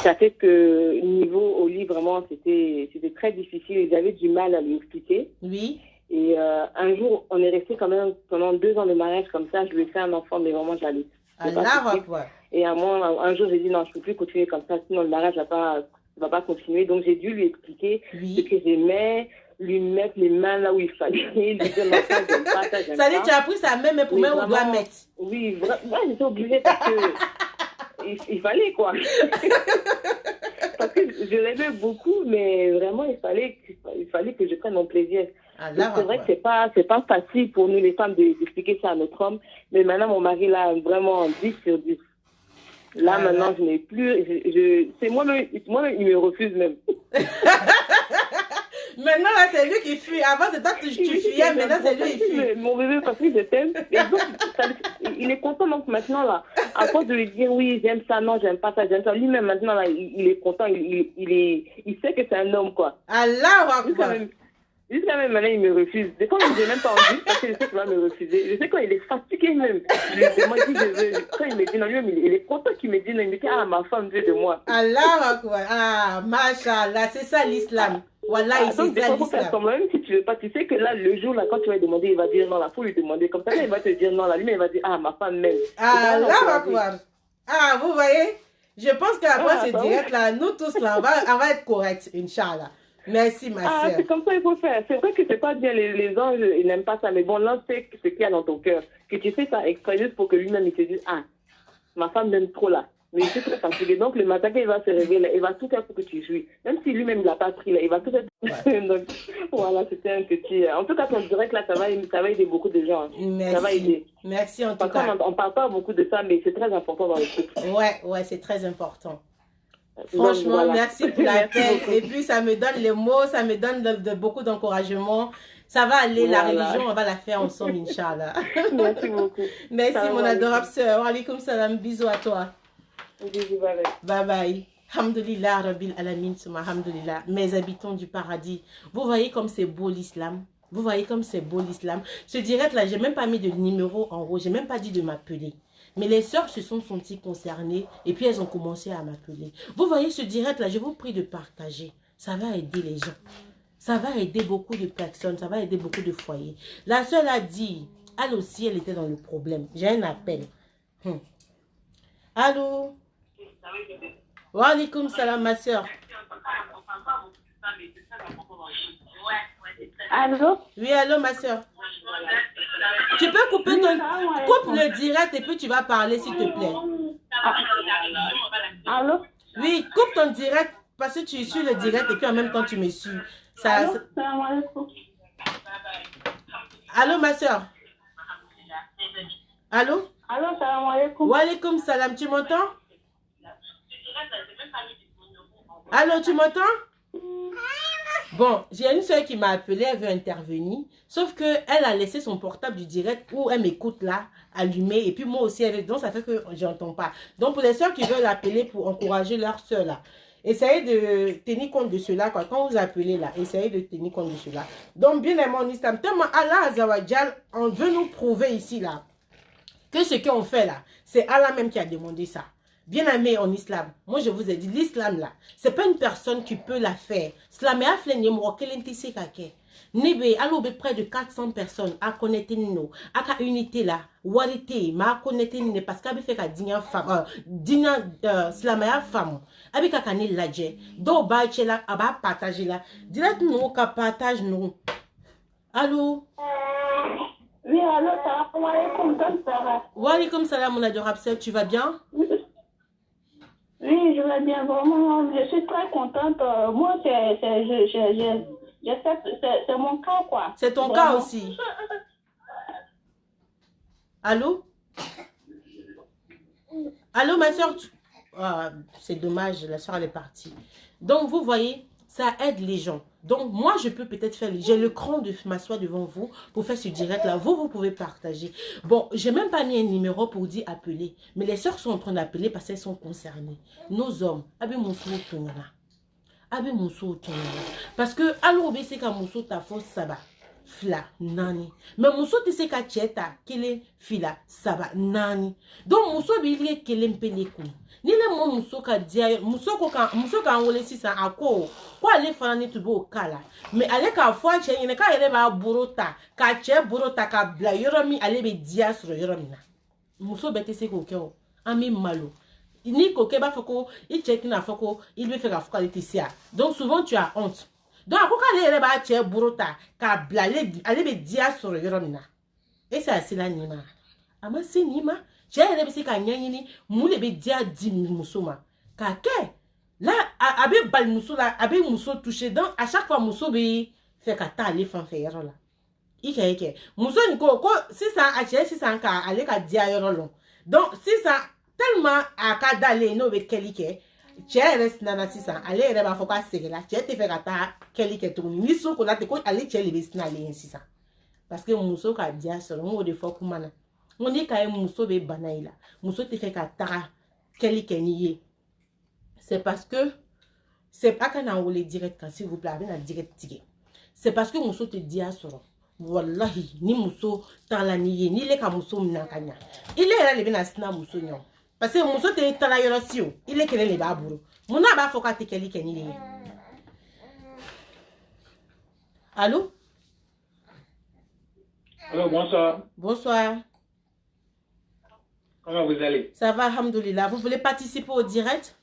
Ça fait que, niveau au lit, vraiment, c'était très difficile. Ils avaient du mal à lui expliquer. Oui. Et un jour, on est resté quand même pendant 2 ans de mariage comme ça. Je lui ai fait un enfant, mais vraiment, j'allais. Et à moi, un jour, j'ai dit non, je ne peux plus continuer comme ça, sinon le mariage ne va pas continuer. Donc, j'ai dû lui expliquer ce que j'aimais, lui mettre les mains là où il fallait, lui dire non, ça, j'aime pas, ça, j'aime pas. Ça dit, tu as pris sa main, mais pour même, on doit mettre. Oui, moi, j'étais obligée parce que il fallait, quoi. Parce que je l'aimais beaucoup, mais vraiment, il fallait que je prenne mon plaisir. C'est vrai que c'est pas facile pour nous, les femmes, d'expliquer ça à notre homme. Mais maintenant, mon mari, là, vraiment 10 sur 10. Là, maintenant, je n'ai plus... c'est moi-même, il me refuse même. Maintenant, là, c'est lui qui fuit. Avant, c'est toi que tu fuyais, maintenant, c'est lui qui fuit. Mon bébé, parce que je t'aime. Il est content, donc maintenant, là, à force de lui dire, oui, j'aime ça, non, j'aime pas ça, j'aime ça. Lui-même, maintenant, là, il est content, il sait que c'est un homme, quoi. Allah, Jusqu'à même maintenant, il me refuse. Des fois, je n'ai même pas envie parce que je sais qu'il va me refuser. Je sais quand il est fatigué même. Je lui demande si je veux. Quand il me dit non, lui-même, il est content qu'il me dise non. Il me dit, ah, ma femme veut de moi. Allah, ah, mashallah, c'est ça l'islam. Voilà, c'est ça l'islam. Même si tu veux pas, tu sais que là, le jour, là, quand tu vas demander, il va dire non, là, faut lui demander. Comme ça, il va te dire non, là, lui-même, il va dire, ah, ma femme m'aime. Allah, ah, vous voyez? Je pense qu'après ce direct là, nous tous là, on va être corrects, Inch'Allah. Merci, ma soeur. C'est comme ça qu'il faut faire. C'est vrai que c'est pas bien, les anges, ils n'aiment pas ça, mais bon, là, c'est ce qu'il y a dans ton cœur. Que tu fais ça exprès juste pour que lui-même, il te dise, ah, ma femme m'aime trop là. Mais il est très fatigué. Donc, le matin, quand il va se réveiller, là, il va tout faire pour que tu jouis. Même si lui-même, il l'a pas pris, là, il va tout faire. Donc, voilà, c'était un petit... En tout cas, ton direct, là, ça va aider beaucoup de gens. Merci. Ça va aider. Merci, en tout cas. On parle pas beaucoup de ça, mais c'est très important dans le couple. Ouais, c'est très important. Franchement, voilà. Merci pour l'appel. Et puis, ça me donne les mots, ça me donne beaucoup d'encouragement. Ça va aller, la religion, on va la faire ensemble, Inch'Allah. Merci beaucoup. Merci, mon adorable sœur. Wa alaykoum salam. Bisous à toi. Bisous, bye bye. Bye bye. Alhamdulillah, Rabbil Alamin, Souma, Alhamdulillah. Mes habitants du paradis. Vous voyez comme c'est beau l'islam? Vous voyez comme c'est beau l'islam? Ce direct là, j'ai même pas mis de numéro en haut. J'ai même pas dit de m'appeler. Mais les sœurs se sont senties concernées et puis elles ont commencé à m'appeler. Vous voyez ce direct là, je vous prie de partager. Ça va aider les gens. Ça va aider beaucoup de personnes. Ça va aider beaucoup de foyers. La sœur a dit, elle aussi, elle était dans le problème. J'ai un appel. Allô? Wa alaykoum salam, ma sœur. Allô? Oui, allô, ma sœur. Tu peux couper coupe le direct et puis tu vas parler, s'il te plaît. Allô? Oui, coupe ton direct parce que tu suis le direct et puis en même temps tu me suis. Allô? Allô, ma soeur? Allô? Allô, salam alaikum. Wa alaykoum salam, tu m'entends? Allô, tu m'entends? Bon, j'ai une soeur qui m'a appelé, elle veut intervenir. Sauf qu'elle a laissé son portable du direct où elle m'écoute là, allumé. Et puis moi aussi, donc ça fait que j'entends pas. Donc pour les soeurs qui veulent appeler pour encourager leur soeur là, essayez de tenir compte de cela. Quoi. Quand vous appelez là, essayez de tenir compte de cela. Donc bien aimé en islam, tellement Allah Azawajal, on veut nous prouver ici là, que ce qu'on fait là, c'est Allah même qui a demandé ça. Bien aimé en islam, moi je vous ai dit, l'islam là, c'est pas une personne qui peut la faire. Cela m'a fait Nebe, alors près de 400 personnes à connaître nous, à la unité là, warité, ma connaître nous parce qu'elle fait qu'à digna femme, digna slamaya femme, avec qu'à canil la jet, do bache là, à bas partager là, direct nous qu'à partage nous. Allô? Oui, allô, salam alaikum, Sarah. Wa alaykoum salam, mon adorable sœur, tu vas bien? Oui, je vais bien, vraiment, je suis très contente. Moi, c'est mon cas, quoi. C'est ton cas aussi. Allô? Allô, ma soeur? C'est dommage, la soeur elle est partie. Donc, vous voyez, ça aide les gens. Donc, moi, je peux peut-être faire... J'ai le cran de m'asseoir devant vous pour faire ce direct-là. Vous pouvez partager. Bon, j'ai même pas mis un numéro pour dire appeler. Mais les sœurs sont en train d'appeler parce qu'elles sont concernées. Nos hommes, parce que, alors, c'est qu'à Moussou, ta fausse, ça va. fila, nani. Mais muso te se ka cheta, kele, fila, saba, nani. Donc muso bilie kele mpele kou. Ni le mo muso ka dia, muso ka ngole sisa ako. Kwa ale fana ni tubo kala. Mais ale ka fwa che, yene ka ele ba burota, ka che burota ka bla yoromi, ale be dia sur yoromina. Muso bete se ko keo, ami malo. Ni koke ba foko, il check na foko, il veut faire afka Laetitia. Donc souvent tu as honte. Donc ako ka le ba che burota, ka bla ale be dia sur yoromina. Et c'est assez la nima. Ama se nima, j'ai ele be se ka nyanyini, moule be dia di musoma. Ka ke là abe bal muso la, abe muso touché donc à chaque fois muso be fait ka ta ale fan fe yoro la. Ike muso ni ko si ça a che si ça ka ale ka dia yoro long. Donc si ça tellement à ka dale no be kelike che reste nana si ça ale re ba foka sege la che te fait ka ta kelike to ni so ko la te ko ale che le be snale si ça parce que muso ka dia solo mo de fo kumana on dit ka muso be banaila muso te fait ka ta kelike ni. C'est parce que c'est pas qu'on a enroulé direct quand s'il vous plaît avec un direct ticket. C'est parce que muso te dit à soro. Wallahi ni muso tala ni ni le ka muso mnakanya. Il est là le bena sna muso nyon. Parce que muso te tala yorosio. Il est kele le ba buru. Muna ba foka te keli keni le. Allô? Allô, bonsoir. Bonsoir. Comment vous allez? Ça va, alhamdoulilah. Vous voulez participer au direct?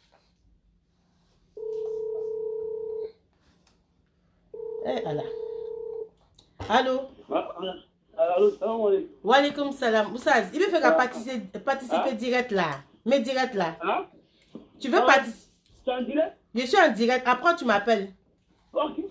Eh, Allah. Allô? Allô, salam alaikum. Wa alaikum salam. Oussaz, il veut faire participer direct là. Mais direct là. Hein? Tu veux participer? Tu es en direct? Je suis en direct. Après, tu m'appelles. Ok.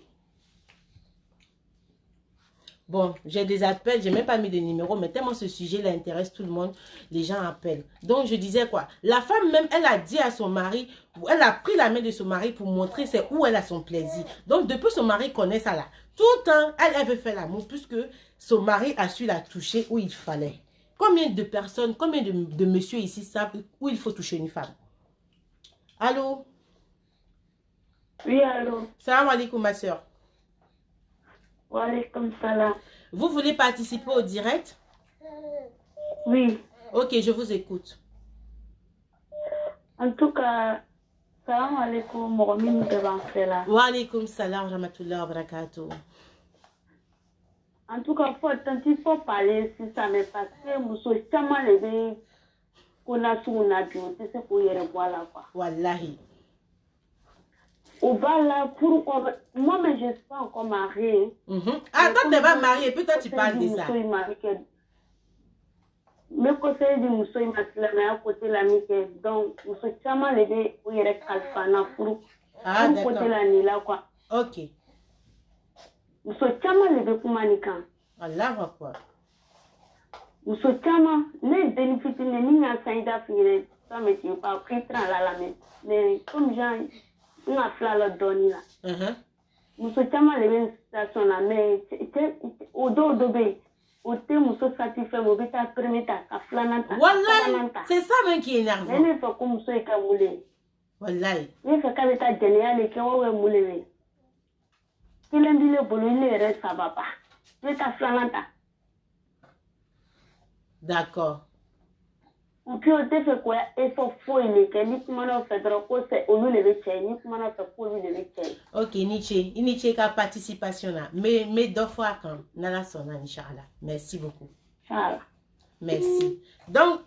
Bon, j'ai des appels. Je n'ai même pas mis de numéro. Mais tellement ce sujet-là intéresse tout le monde, les gens appellent. Donc, je disais quoi? La femme même, elle a dit à son mari, elle a pris la main de son mari pour montrer c'est où elle a son plaisir. Donc, depuis son mari connaît ça là. Tout le temps, elle veut faire l'amour puisque son mari a su la toucher où il fallait. Combien de personnes, combien de messieurs ici savent où il faut toucher une femme? Allô? Oui, allô? Salam alaikum, ma soeur. Wa alaikum salam. Vous voulez participer au direct? Oui. Ok, je vous écoute. En tout cas, salam alaikum, Mohamed Devansela. Wa alaikum salam, rahmatullah wa barakatuh. En tout cas, il faut parler si ça me passe. Mousso, tellement levé qu'on a sous mon avion, c'est pour y revoir là, quoi. Wallahi. On va là pour. Moi, mais je ne suis pas encore mariée. Ah, toi, tu vas marier, puis toi, tu parles de ça. Le conseil du Mousso, il m'a dit, mais à côté de la mique. Donc, Mousso, tellement levé pour y revoir pour. Ah, d'accord. Côté la nuit là, quoi. Ok. Mousso, tellement levé pour manikan. Allah va quoi. Mousso, tellement. Les bénéfices, les lignes à Saïda, ça me dit pas, pris la mais comme j'ai. On a fait la donner là. Nous sommes les mêmes situations là, mais au dos de au thème, nous sommes satisfaits, nous sommes premiers à flananta. Wallahi, c'est ça même qui est énervant. Mais il faut que nous soyons moulés. Wallahi. Il faut que l'état général et que nous soyons moulés. Qu'il aime bien le boulot, il reste, ça va pas. Il est à flananta. D'accord. Puis on te fait quoi? Il faut fouiller que ni comment on fait trop quoi c'est au lieu de l'échelle ni comment on fait pour lui de l'échelle. Ok, Nietzsche ka participation là. Mais deux fois quand nala sona inchallah. Merci beaucoup. Inchallah. Merci. Donc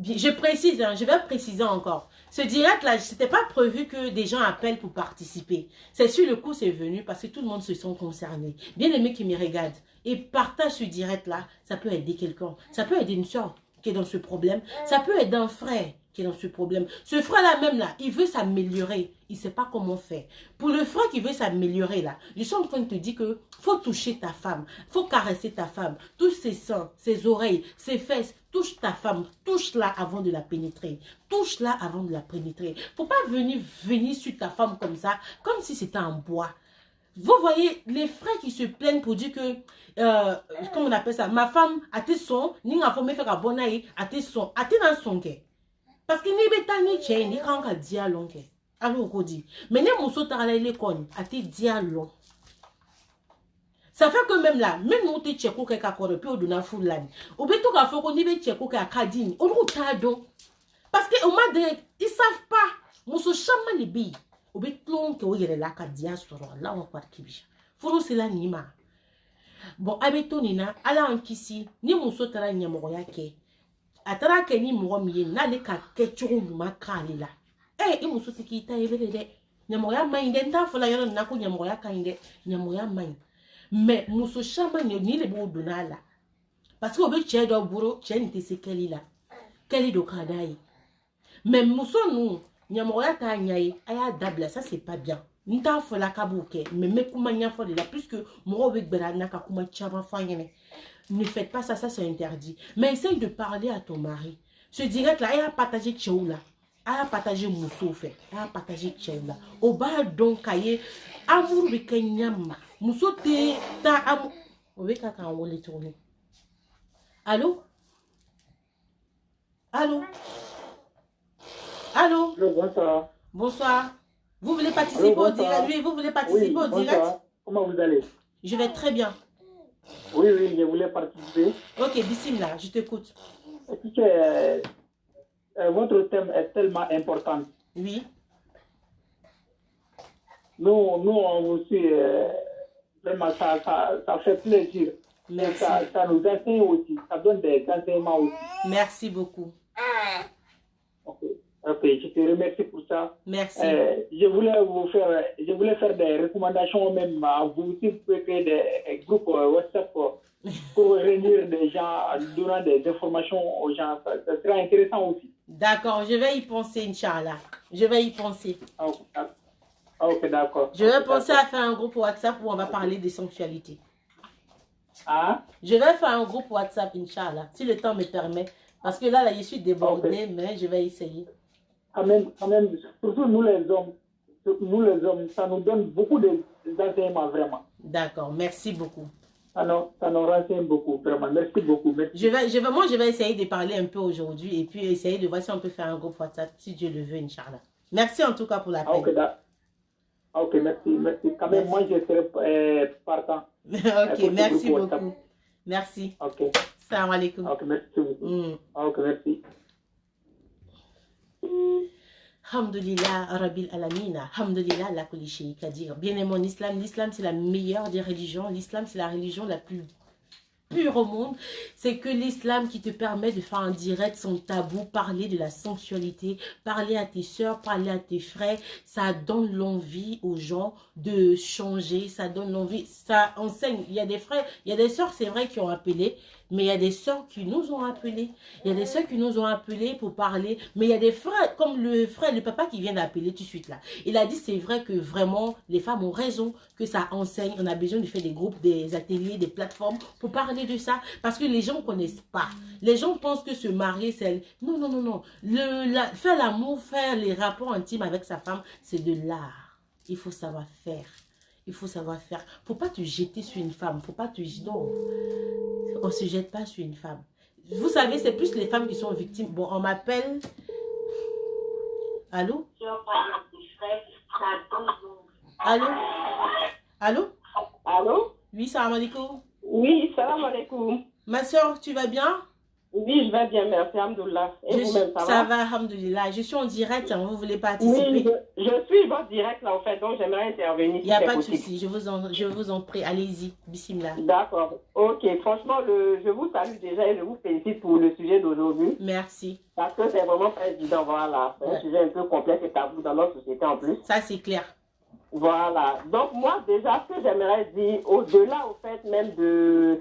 je précise, je vais préciser encore. Ce direct là, c'était pas prévu que des gens appellent pour participer. C'est sur le coup c'est venu parce que tout le monde se sent concerné. Bien aimé qui me regarde et partage ce direct là, ça peut aider quelqu'un. Ça peut aider une soeur qui est dans ce problème. Ça peut être un frère qui est dans ce problème. Ce frère-là même là, il veut s'améliorer. Il ne sait pas comment faire. Pour le frère qui veut s'améliorer là, je suis en train de te dire que faut toucher ta femme. Faut caresser ta femme. Touche ses seins, ses oreilles, ses fesses. Touche ta femme. Touche-la avant de la pénétrer. Touche-la avant de la pénétrer. Faut pas venir sur ta femme comme ça, comme si c'était un bois. Vous voyez, les frères qui se plaignent pour dire que, comment on appelle ça, ma femme a tes sons, ni n'a pas me faire abonner à tes sons, à tes dans son quai. Parce que ni bêta ni tchè, ni quand on dit à long quai. Alors, on dit, mais ne mousso t'as les connes, à tes dialogues. Ça fait que même là, même nous, tu es tchèque, qui a corrompu au donné fou l'année. Ou bien, tu as fait qu'on est tchèque, qui a cadine. On nous t'a donc. Parce qu'au moins, ils ne savent pas. Nous sommes chaman les billes. Ou bien, tout le monde qui est là, qui a dit, là, on va voir qui vient. Faut c'est là, Nima. Bon, abeto nina, ala en kisi, ni muso tara nyamoya ke. Atara ke ni mwomiye, na le ka kechuru muma kali la. I muso tiki ita evele de. Nyamoya mainde, nta fola yoro nako nyamoya kainde, nyamoya mainde. Mais muso chama ni le bo donala. Parce que obe tche do buro, tche ni te se keli la. Keli do kadai. Mais muso nou, nyamoya ta nyaye, aya dabla, ça c'est pas bien. Nta fola kabuke, mais me kuma nya fola puisque mo wek berana ka kuma chama fanyene. Ne faites pas ça, ça c'est interdit. Mais essaye de parler à ton mari. Ce direct là, il a partagé tchoula. Il a partagé mousso fait. Il a partagé tchoula. Au bas donc kaye amour be kenyama. Mousso te ta amour. Owe kaka on les tourner. Allô? Allô? Allô? Bonsoir. Bonsoir. Vous voulez participer au direct? Oui, vous voulez participer au direct? Comment vous allez? Je vais très bien. Oui, je voulais participer. Ok, Bismillah, je t'écoute. Votre thème est tellement important. Oui. Nous on vous suit. Vraiment, ça fait plaisir. Merci. Ça nous enseigne aussi. Ça donne des enseignements aussi. Merci beaucoup. Ok, je te remercie pour ça. Merci. Je voulais faire des recommandations même à vous, si vous pouvez créer des groupes WhatsApp pour réunir des gens, donnant des informations aux gens. Ça sera intéressant aussi. D'accord, je vais y penser, Inch'Allah. Je vais y penser. Ok, d'accord. Je vais penser à faire un groupe WhatsApp où on va parler des sensualités. Ah? Je vais faire un groupe WhatsApp, Inch'Allah, si le temps me permet. Parce que là, je suis débordée, mais je vais essayer. Quand même, surtout nous les hommes, ça nous donne beaucoup d'enseignements, vraiment. D'accord, merci beaucoup. Ça nous renseigne beaucoup, vraiment. Merci beaucoup. Merci. Je vais essayer de parler un peu aujourd'hui et puis essayer de voir si on peut faire un groupe WhatsApp, si Dieu le veut, Inch'Allah. Merci en tout cas pour la peine. Ok, merci. Quand même, moi, je serai partant. Ok, merci beaucoup. WhatsApp. Merci. Ok. Salam alaikum. Ok, merci beaucoup. Ok, merci. Alhamdulillah, Rabbil Alamina, Alhamdulillah, la kulli shay kadir. Bien aimé mon islam, l'islam c'est la meilleure des religions, l'islam c'est la religion la plus pure au monde. C'est que l'islam qui te permet de faire en direct son tabou, parler de la sensualité, parler à tes soeurs, parler à tes frères, ça donne l'envie aux gens de changer, ça donne l'envie, ça enseigne. Il y a des frères, il y a des soeurs, c'est vrai, qui ont appelé, mais il y a des soeurs qui nous ont appelés. Il y a des soeurs qui nous ont appelés pour parler. Mais il y a des frères, comme le papa qui vient d'appeler tout de suite là. Il a dit c'est vrai que vraiment, les femmes ont raison, que ça enseigne. On a besoin de faire des groupes, des ateliers, des plateformes pour parler de ça. Parce que les gens ne connaissent pas. Les gens pensent que se marier, c'est... Non, non, non, non. Faire l'amour, faire les rapports intimes avec sa femme, c'est de l'art. Il faut savoir faire. Il faut savoir faire. Faut pas te jeter sur une femme. Faut pas te... Non. On ne se jette pas sur une femme. Vous savez, c'est plus les femmes qui sont victimes. Bon, on m'appelle... Allô? Allô? Allô? Allô? Oui, salam alaikum. Oui, salam alaikum. Ma soeur, tu vas bien? Oui, je vais bien, merci, alhamdoulilah. Et vous-même, ça va? Ça va, alhamdoulilah. Je suis en direct, hein, vous voulez participer? Oui, je suis en direct là, en fait, donc j'aimerais intervenir. Il n'y a pas de souci, je vous en prie, allez-y, bismillah. D'accord, ok. Franchement, je vous salue déjà et je vous félicite pour le sujet d'aujourd'hui. Merci. Parce que c'est vraiment pas évident, voilà. C'est un sujet un peu complexe et tabou dans notre société en plus. Ça, c'est clair. Voilà. Donc, moi, déjà, ce que j'aimerais dire, au-delà, au fait, même de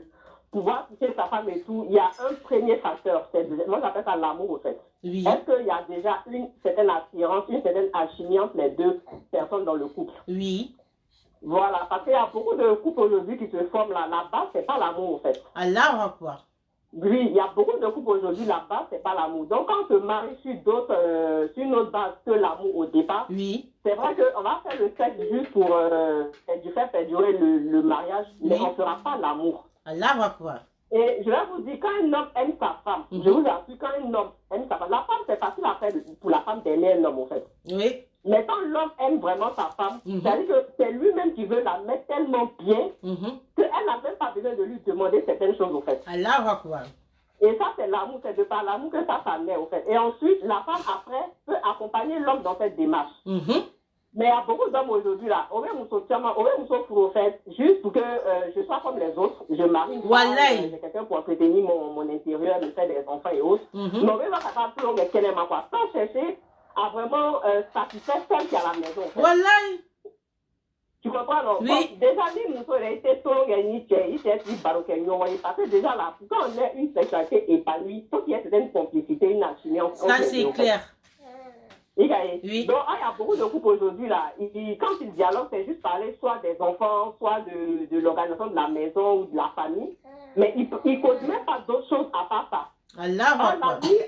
pouvoir toucher sa femme et tout, il y a un premier facteur. Moi, j'appelle ça l'amour, au fait. Oui. Est-ce qu'il y a déjà une certaine attirance, une certaine alchimie entre les deux personnes dans le couple? Oui. Voilà. Parce qu'il y a beaucoup de couples aujourd'hui qui se forment là. La base, c'est pas l'amour, au fait. Allah Akbar. Oui, il y a beaucoup de couples aujourd'hui, la base, c'est pas l'amour. Donc, quand on se marie sur une autre base que l'amour au départ, oui. C'est vrai qu'on va faire le sexe juste pour faire perdurer le mariage, mais on ne fera pas l'amour. Allah Akbar. Et je vais vous dire, quand un homme aime sa femme, je vous assure, quand un homme aime sa femme, la femme, c'est facile à faire pour la femme d'aimer un homme, en fait. Oui. Mais quand l'homme aime vraiment sa femme, c'est-à-dire que c'est lui-même qui veut la mettre tellement bien qu'elle Elle n'a même pas besoin de lui demander certaines choses, au fait. Allah Akbar. Et ça, c'est l'amour, c'est de par l'amour que ça naît, au fait. Et ensuite, la femme, après, peut accompagner l'homme dans cette démarche. Mais il y a beaucoup d'hommes aujourd'hui, là, au même au fait, juste pour que je sois comme les autres, je marie une femme, j'ai quelqu'un pour entretenir mon intérieur, me faire des enfants et autres. Mais on va pas plus long, mais qu'elle aime quoi. Sans chercher à vraiment satisfaire celle qui est à la maison. En fait. Tu comprends, non? Oui. Donc, déjà, lui, Mousso, il a été solo, il s'est dit baroquenio, parce que déjà là, quand on a une sexualité épanouie, il faut qu'il y ait certaine complicité, une alchimie. Ça, c'est clair. Oui. Donc, il y a beaucoup de couples aujourd'hui, là. Quand ils dialoguent, c'est juste parler soit des enfants, soit de l'organisation de la maison ou de la famille. Mais ils ne causent même pas d'autres choses à part ça. Allah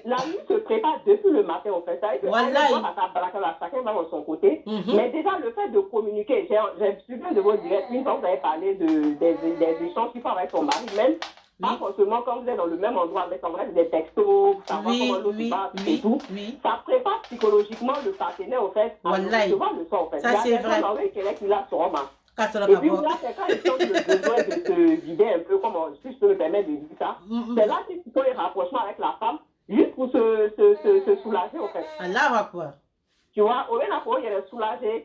la nuit se prépare depuis le matin, en fait. Chacun va de son côté. Mais déjà, le fait de communiquer, j'ai suivi de vos directs, une fois vous avez parlé des échanges qu'il faut avec son mari, même. Pas forcément quand vous êtes dans le même endroit avec des textos, savoir comment l'autre va et tout. Ça prépare psychologiquement le partenaire, en fait, à recevoir le son, en fait. Ça, c'est vrai. Et puis là, c'est quand ils sentent le besoin de se vider un peu, si je peux me permettre de dire ça, c'est là qu'il faut un rapprochement avec la femme, juste pour se soulager, en fait. Allah Akbar. Tu vois, on est soulagé,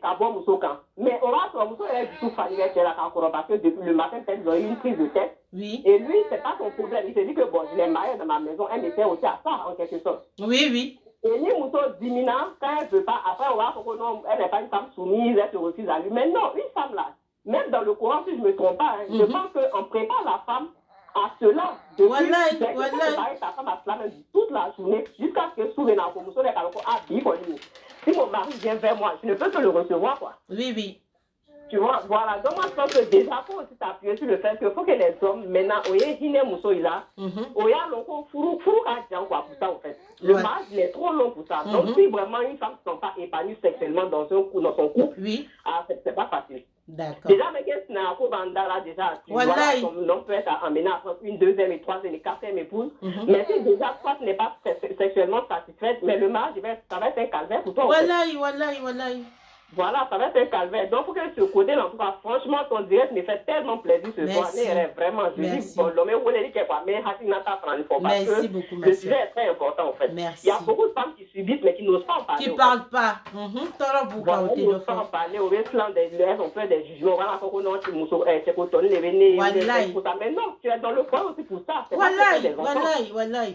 mais on va se Mousso, il est du tout fatigué, parce que depuis le matin, peut-être, ils ont eu une prise de tête. Et lui, c'est pas son problème. Il se dit que bon, je l'ai marié dans ma maison, elle était aussi à ça, en quelque sorte. Oui. Et lui, Mousso, 10 minutes, quand elle ne veut pas, après, on va dire que non, elle n'est pas une femme soumise, elle se refuse à lui. Mais non, une femme là, même dans le courant, si je ne me trompe pas, je pense qu'on prépare la femme à cela. Depuis ta femme à cela toute la journée, jusqu'à ce que souvent, si mon mari vient vers moi, je ne peux que le recevoir, quoi. Oui. Tu vois, voilà. Donc, moi, je pense que déjà, il faut aussi s'appuyer sur le fait qu'il faut que les hommes, maintenant, en fait. Le mariage, il est trop long pour ça. Donc, si vraiment une femme ne sont pas épanouie sexuellement dans son couple, c'est pas facile. D'accord. Déjà, mais qu'est-ce qu'il y a là, déjà, tu vois, comme l'homme peut être amené à prendre une deuxième et troisième et quatrième épouse. Mais si déjà, toi, tu n'es pas sexuellement satisfaite, mais le mariage, ça va être un calvaire pour toi. Voilà, ça va être un calvaire. Donc, pour que ce côté-là, en tout cas, franchement, ton direct me fait tellement plaisir ce soir. Vraiment, je dis, bon, l'homme est où il est quoi, mais merci beaucoup, le sujet est très important, en fait. Il y a beaucoup de femmes qui subissent, mais qui n'osent pas en parler. Qui ne parlent pas. Ils n'osent pas en parler. Au restaurant, on fait des jugements. Voilà, faut qu'on c'est pour tourner les vénés. Mais non, tu es dans le coin aussi pour ça. C'est pas que des enfants.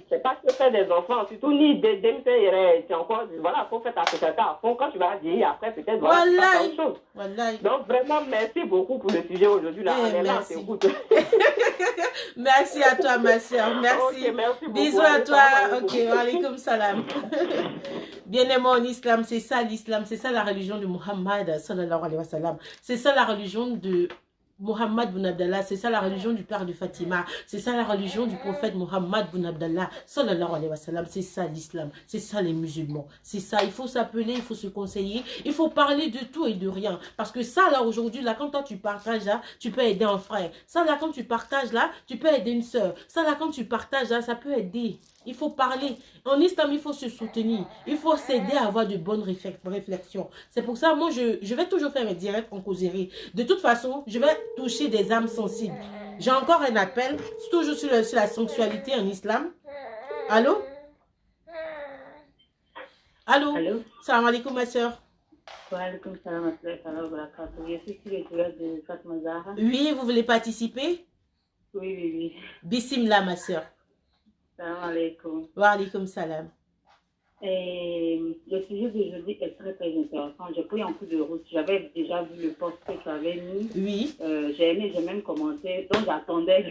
C'est pas que faire des enfants. Surtout, ni des c'est encore, voilà, faut faire ta société à fond. Quand tu vas vieillir, après, peut-être, donc vraiment merci beaucoup pour le sujet aujourd'hui là. Merci. Merci à toi ma soeur, merci. Merci bisous à toi. Ok, wa alaykoum salam. Bien-aimé en islam, c'est ça l'islam, c'est ça la religion de Muhammad sallallahu alayhi wa sallam, c'est ça la religion de Mohammed bin Abdallah, c'est ça la religion du père de Fatima, c'est ça la religion du prophète Mohammed bin Abdallah sallallahu alayhi wa sallam, c'est ça l'islam, c'est ça les musulmans, c'est ça, il faut s'appeler, il faut se conseiller, il faut parler de tout et de rien, parce que ça là aujourd'hui, là quand toi tu partages là, tu peux aider un frère, ça là quand tu partages là, tu peux aider une soeur, ça là quand tu partages là, ça peut aider. Il faut parler. En islam, il faut se soutenir. Il faut s'aider à avoir de bonnes réflexions. C'est pour ça, moi, je vais toujours faire mes directs en causerie. De toute façon, je vais toucher des âmes sensibles. J'ai encore un appel, toujours sur la sensualité en islam. Allô? Allô? Salam alaikum, ma soeur. Oui, vous voulez participer? Oui. Bismillah, ma soeur. Salam alaikum. Wa alaikum salam. Et le sujet d'aujourd'hui est très très intéressant. J'ai pris un coup de route. J'avais déjà vu le post que tu avais mis. Oui. J'ai aimé, j'ai même commenté. Donc j'attendais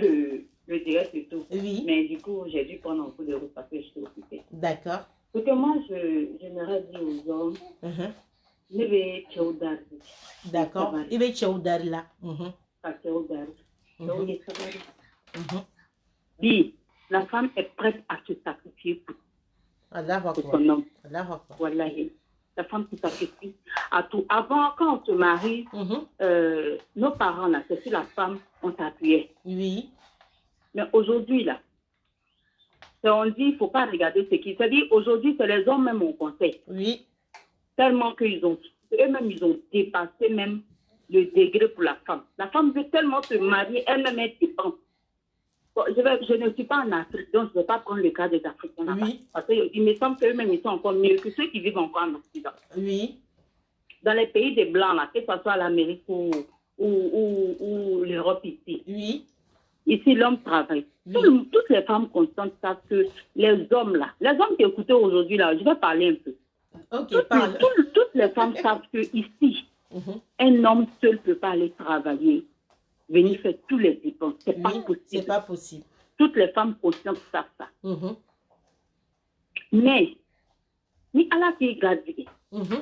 le direct et tout. Oui. Mais du coup, j'ai dû prendre un coup de route parce que je suis occupée. D'accord. Ce que moi, j'aimerais dire aux hommes, ne vais pas. D'accord. Ne vais pas là. Dis, la femme est prête à se sacrifier pour son homme. Wallahi. La femme se sacrifie à tout. Avant, quand on se marie, nos parents, là, c'est sur la femme, on s'appuyait. Oui. Mais aujourd'hui, là, on dit, il ne faut pas regarder ce qui se dit. Aujourd'hui, c'est les hommes même au conseil. Oui. Tellement qu'ils ont, eux-mêmes, ils ont dépassé même le degré pour la femme. La femme veut tellement se marier, elle-même est typante. Bon, je ne suis pas en Afrique, donc je ne vais pas prendre le cas des Africains. Oui. Parce qu'il me semble qu'eux-mêmes, ils sont encore mieux que ceux qui vivent encore en Occident. Oui. Dans les pays des Blancs, là, que ce soit l'Amérique ou l'Europe ici. Oui. Ici, l'homme travaille. Oui. Toutes les femmes constantes savent que les hommes, là, les hommes qui écoutent aujourd'hui, là, je vais parler un peu. Ok, toutes les femmes savent que ici, un homme seul ne peut pas aller travailler. Venir faire tous les dépenses. C'est pas possible. C'est pas possible. Toutes les femmes conscientes savent ça. Mais, ni à la fille gardée,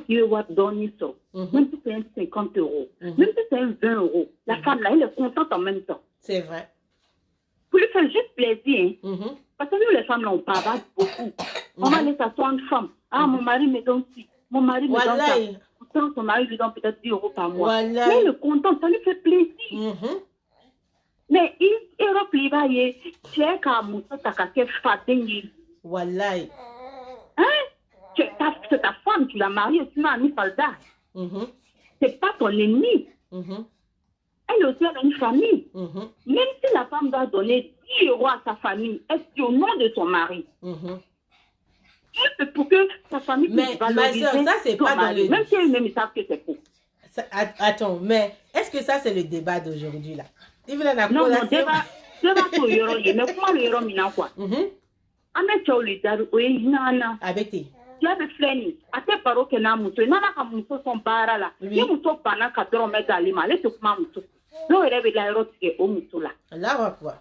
il va donner ça. Même si c'est un 50 €, même si c'est un 20 €, la femme là, elle est contente en même temps. C'est vrai. Pour lui faire juste plaisir. Parce que nous, les femmes, là, on parle beaucoup. On va aller s'asseoir une femme. Ah, mon mari me donne ci. Mon mari me donne ça. Pourtant, son mari lui donne peut-être 10 € par mois. Voilà. Mais il est content, ça lui fait plaisir. Mais Europe, il va y aller. Tu es comme ça, tu as fait voilà. Hein? C'est ta femme, tu l'as mariée, tu m'as mis soldat. C'est pas ton ennemi. Elle aussi a une famille. Même si la femme doit donner 10 € à sa famille, est-ce au nom de son mari? Juste pour que sa famille puisse valoriser. Ma soeur, ça, c'est pas dans le... Même si eux-mêmes, ils savent que c'est faux. Attends, mais est-ce que ça, c'est le débat d'aujourd'hui, là? Non, mon débat, mais comment le héros mina quoi? Avec tu as des flènes, à tes paroles que n'a mousso, n'a pas mousso son bara là. Il mousso pendant 4 heures, mais d'aller mal, c'est comment mousso. Non, il rêve l'aéro qui est au mousso là. Là, quoi?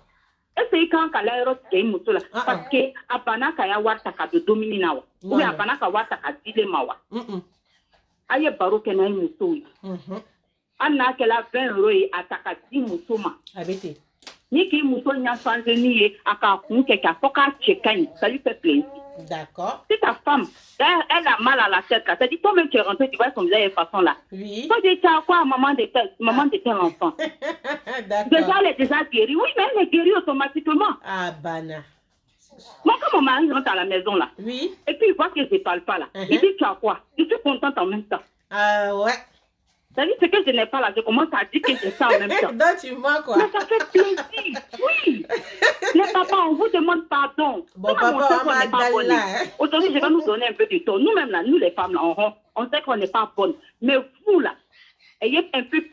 Et c'est quand l'aéro qui est mousso là. Parce que, à Panaka, il y a Wartaka de Dominina. Ou à Panaka, Wartaka d'Ilemawa. Aïe, baro que n'a mousso. Anna, qu'elle a 20 € à Takati mousso ma. Habité. Ni qui mousso n'y a pas de nier à Kakun, qui a foka tchekaï. Ça lui fait plaisir. D'accord. Si ta femme, elle a mal à la tête, là, t'as dit toi-même tu es rentré, tu vois son visage de façon là. Oui. Toi, tu as quoi, maman de tel enfant? D'accord. Déjà, elle est déjà guérie. Oui, mais elle est guérie automatiquement. Ah, bana. Moi, quand mon mari rentre à la maison là, oui. Et puis il voit que je ne parle pas là, il dit tu as quoi? Je suis contente en même temps. Ah, ouais. C'est-à-dire ce que je n'ai pas là, je commence à dire que j'ai ça en même temps. Donc tu mens quoi? Mais ça fait plaisir, oui. Les papas, on vous demande pardon. Bon, papa, on n'est pas bonne. Aujourd'hui, je vais nous donner un peu de temps. Nous-mêmes là, nous les femmes là, on sait qu'on n'est pas bonnes. Mais vous là, ayez un peu...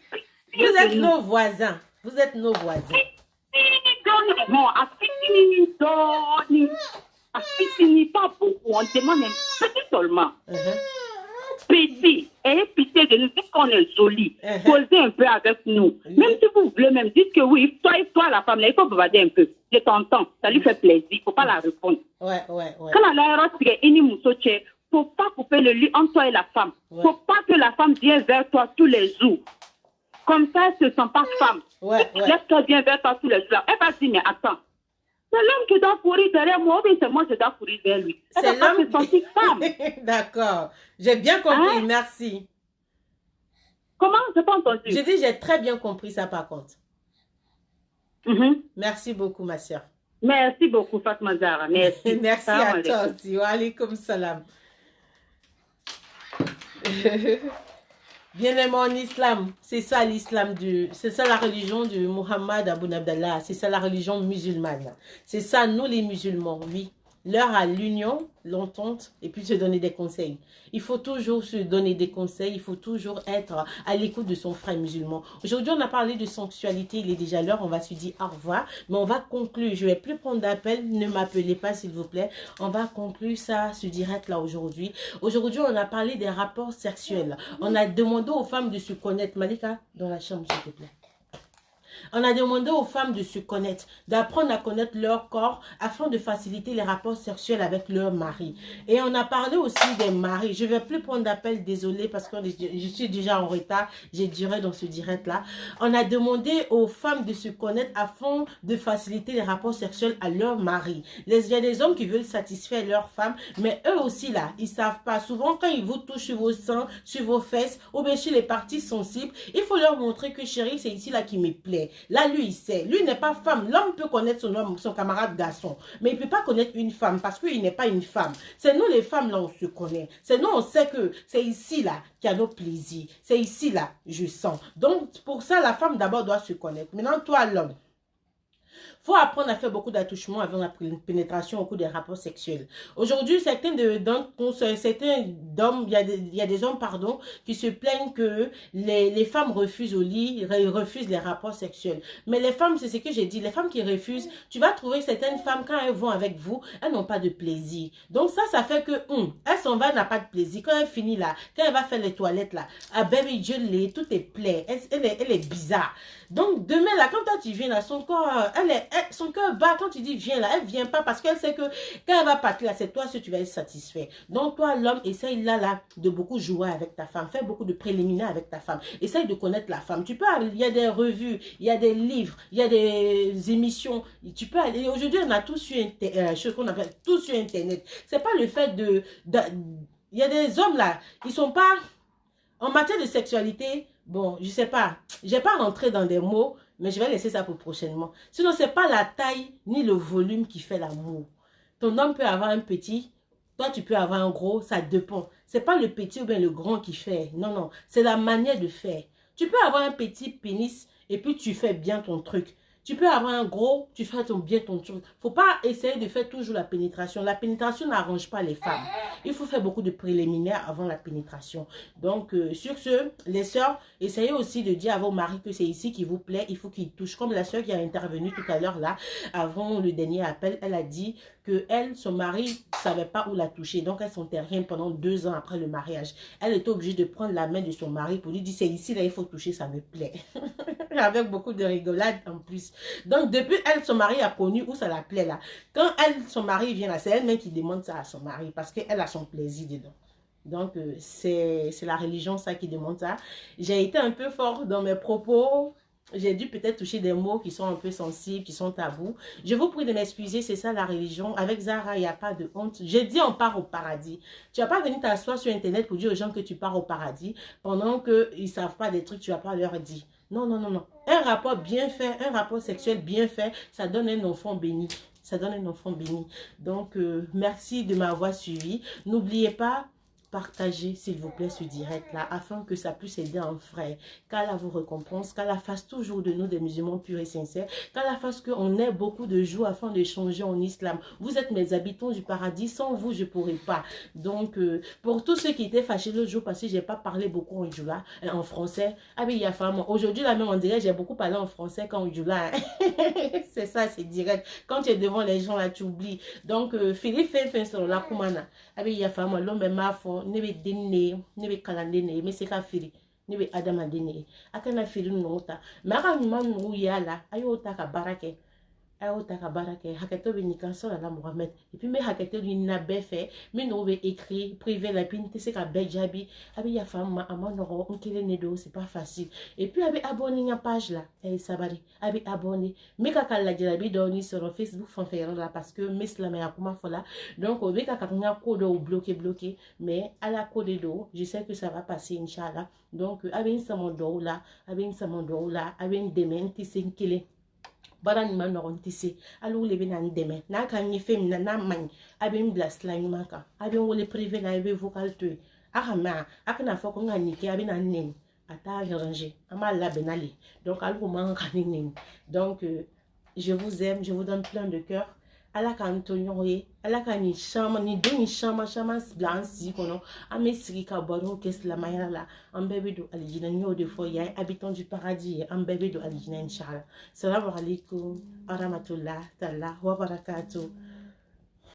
Vous êtes nos voisins. Vous êtes nos voisins. Pas beaucoup, on demande un petit seulement. Petit, ayez pitié de nous, dites qu'on est joli, posez un peu avec nous. Même si vous voulez même, dites que oui, toi la femme, là, il faut bavarder un peu. Je t'entends, ça lui fait plaisir, il ne faut pas la répondre. Ouais. Quand la l'aéro, il ne faut pas couper le lit entre toi et la femme. Il ne faut pas que la femme vienne vers toi tous les jours. Comme ça, elle ne se sent pas femme. Laisse-toi bien vers toi tous les jours. Elle va dire, mais attends. C'est l'homme qui doit courir derrière moi, ou bien c'est moi qui dois courir vers lui. C'est l'homme qui sentit femme. D'accord. J'ai bien compris, merci. Comment? Je n'ai pas entendu. Je dis, j'ai très bien compris ça par contre. Merci beaucoup, ma soeur. Merci beaucoup, Fatma Zara. Merci. Merci à toi aussi. Wa alaykoum salam. Bien aimé en islam, c'est ça l'islam c'est ça la religion de Muhammad Aboun Abdallah, c'est ça la religion musulmane. C'est ça nous les musulmans, oui. L'heure à l'union, l'entente et puis se donner des conseils. Il faut toujours se donner des conseils, il faut toujours être à l'écoute de son frère musulman. Aujourd'hui, on a parlé de sexualité, il est déjà l'heure, on va se dire au revoir, mais on va conclure. Je ne vais plus prendre d'appel, ne m'appelez pas s'il vous plaît. On va conclure ça, ce direct là aujourd'hui. Aujourd'hui, on a parlé des rapports sexuels. On a demandé aux femmes de se connaître. Malika, dans la chambre s'il te plaît. On a demandé aux femmes de se connaître, d'apprendre à connaître leur corps afin de faciliter les rapports sexuels avec leur mari. Et on a parlé aussi des maris. Je ne vais plus prendre d'appel, désolé, parce que je suis déjà en retard. J'ai duré dans ce direct-là. On a demandé aux femmes de se connaître afin de faciliter les rapports sexuels à leur mari. Il y a des hommes qui veulent satisfaire leur femme, mais eux aussi, là, ils ne savent pas. Souvent, quand ils vous touchent sur vos seins, sur vos fesses, ou bien sur les parties sensibles, il faut leur montrer que, chérie, c'est ici là qui me plaît. Là, lui, il sait. Lui n'est pas femme. L'homme peut connaître son homme, son camarade garçon. Mais il ne peut pas connaître une femme parce qu'il n'est pas une femme. C'est nous, les femmes, là, on se connaît. C'est nous, on sait que c'est ici, là, qu'il y a nos plaisirs. C'est ici, là, je sens. Donc, pour ça, la femme, d'abord, doit se connaître. Maintenant, toi, l'homme. Faut apprendre à faire beaucoup d'attouchements avant la pénétration au cours des rapports sexuels. Aujourd'hui, certains d'hommes, il y a des hommes, pardon, qui se plaignent que les femmes refusent au lit, refusent les rapports sexuels. Mais les femmes, c'est ce que j'ai dit, les femmes qui refusent, tu vas trouver certaines femmes, quand elles vont avec vous, elles n'ont pas de plaisir. Donc ça fait que, elle s'en va, elle n'a pas de plaisir. Quand elle finit là, quand elle va faire les toilettes là, ah baby, Dieu l'est, tout est plein, elle est bizarre. Donc demain là, quand toi tu viens là, son corps, son cœur bat quand tu dis viens là, elle vient pas parce qu'elle sait que quand elle va partir là, c'est toi si tu vas être satisfait. Donc toi l'homme, essaye là de beaucoup jouer avec ta femme, fais beaucoup de préliminaires avec ta femme, essaye de connaître la femme. Tu peux aller, il y a des revues, il y a des livres, il y a des émissions, tu peux aller. Aujourd'hui on a tout sur internet. C'est pas le fait il y a des hommes là, ils sont pas en matière de sexualité. Bon, je sais pas, je vais pas rentrer dans des mots, mais je vais laisser ça pour prochainement. Sinon, c'est pas la taille ni le volume qui fait l'amour. Ton homme peut avoir un petit, toi tu peux avoir un gros, ça dépend. C'est pas le petit ou bien le grand qui fait. Non, non, c'est la manière de faire. Tu peux avoir un petit pénis et puis tu fais bien ton truc. Tu peux avoir un gros, tu fais bien ton truc. Faut pas essayer de faire toujours la pénétration. La pénétration n'arrange pas les femmes. Il faut faire beaucoup de préliminaires avant la pénétration. Donc, sur ce, les sœurs, essayez aussi de dire à vos maris que c'est ici qui vous plaît. Il faut qu'ils touchent. Comme la sœur qui a intervenu tout à l'heure là, avant le dernier appel, elle a dit que elle, son mari, ne savait pas où la toucher. Donc, elle sentait rien pendant 2 ans après le mariage. Elle était obligée de prendre la main de son mari pour lui dire, c'est ici là, il faut toucher, ça me plaît. Avec beaucoup de rigolade en plus. Donc, depuis elle, son mari a connu où ça la plaît là. Quand elle, son mari vient là, c'est elle-même qui demande ça à son mari parce qu'elle a son plaisir dedans. Donc, c'est la religion ça qui demande ça. J'ai été un peu fort dans mes propos. J'ai dû peut-être toucher des mots qui sont un peu sensibles, qui sont tabous. Je vous prie de m'excuser, c'est ça la religion. Avec Zara, il n'y a pas de honte. J'ai dit on part au paradis. Tu ne vas pas venir t'asseoir sur Internet pour dire aux gens que tu pars au paradis pendant qu'ils ne savent pas des trucs, tu ne vas pas leur dire. Non, non, non, non. Un rapport bien fait, un rapport sexuel bien fait, ça donne un enfant béni. Ça donne un enfant béni. Donc, merci de m'avoir suivi. N'oubliez pas, partagez s'il vous plaît ce direct là afin que ça puisse aider un frère, qu'Allah vous récompense, qu'Allah fasse toujours de nous des musulmans purs et sincères, qu'Allah fasse qu'on ait beaucoup de jours afin de changer en islam. Vous êtes mes habitants du paradis, sans vous je pourrais pas. Donc pour tous ceux qui étaient fâchés le jour passé, j'ai pas parlé beaucoup en Djoula, en français. Ah oui, il y a femme. Aujourd'hui là même on dirait j'ai beaucoup parlé en français qu'en Djoula. C'est ça, c'est direct. Quand tu es devant les gens là tu oublies. Donc Philippe fait sur la kumana. Ah oui, il y a femme l'homme est ma foi. Nebe dene, nebe kalandene, mais c'est qu'à fili, nebe adama dene, atena fili nota, mara nyuma nou yala, ayo taka barake, haketo be nikan so la Mohamed, et puis me haketo ni na befe, me no be écrit privé la pin, c'est qu'à bejabi, abi ya femme amanoro, onkele nedo, c'est pas facile, et puis abi abonné na page là, sabari, abi abonné, me kaka la jarabi doni sur Facebook fanfère là parce que mes la me akuma fola, donc be kaka nga code ou bloqué, mais à la code d'eau, je sais que ça va passer inchallah, donc abi insamando là, abi demain tissé kele. Baran man no ntisi alu lebe na ndeme na kan ni fem na man abin blast la nyumaka abin wole privé na ebe vocal to akama akana foko ngani ke abin anen ata ranger ama la benali donc alu man kaninen donc je vous aime, je vous donne plein de cœur. Ala kan tonyoye ala kan ni chama ni doni chama blanci kono ame sirika baro kes la mayala ambebe do alijina nyo de foya habitant du paradis ambebe do alijina inshallah. Salam alaikum wa rahmatullah ta'ala wa barakatuh.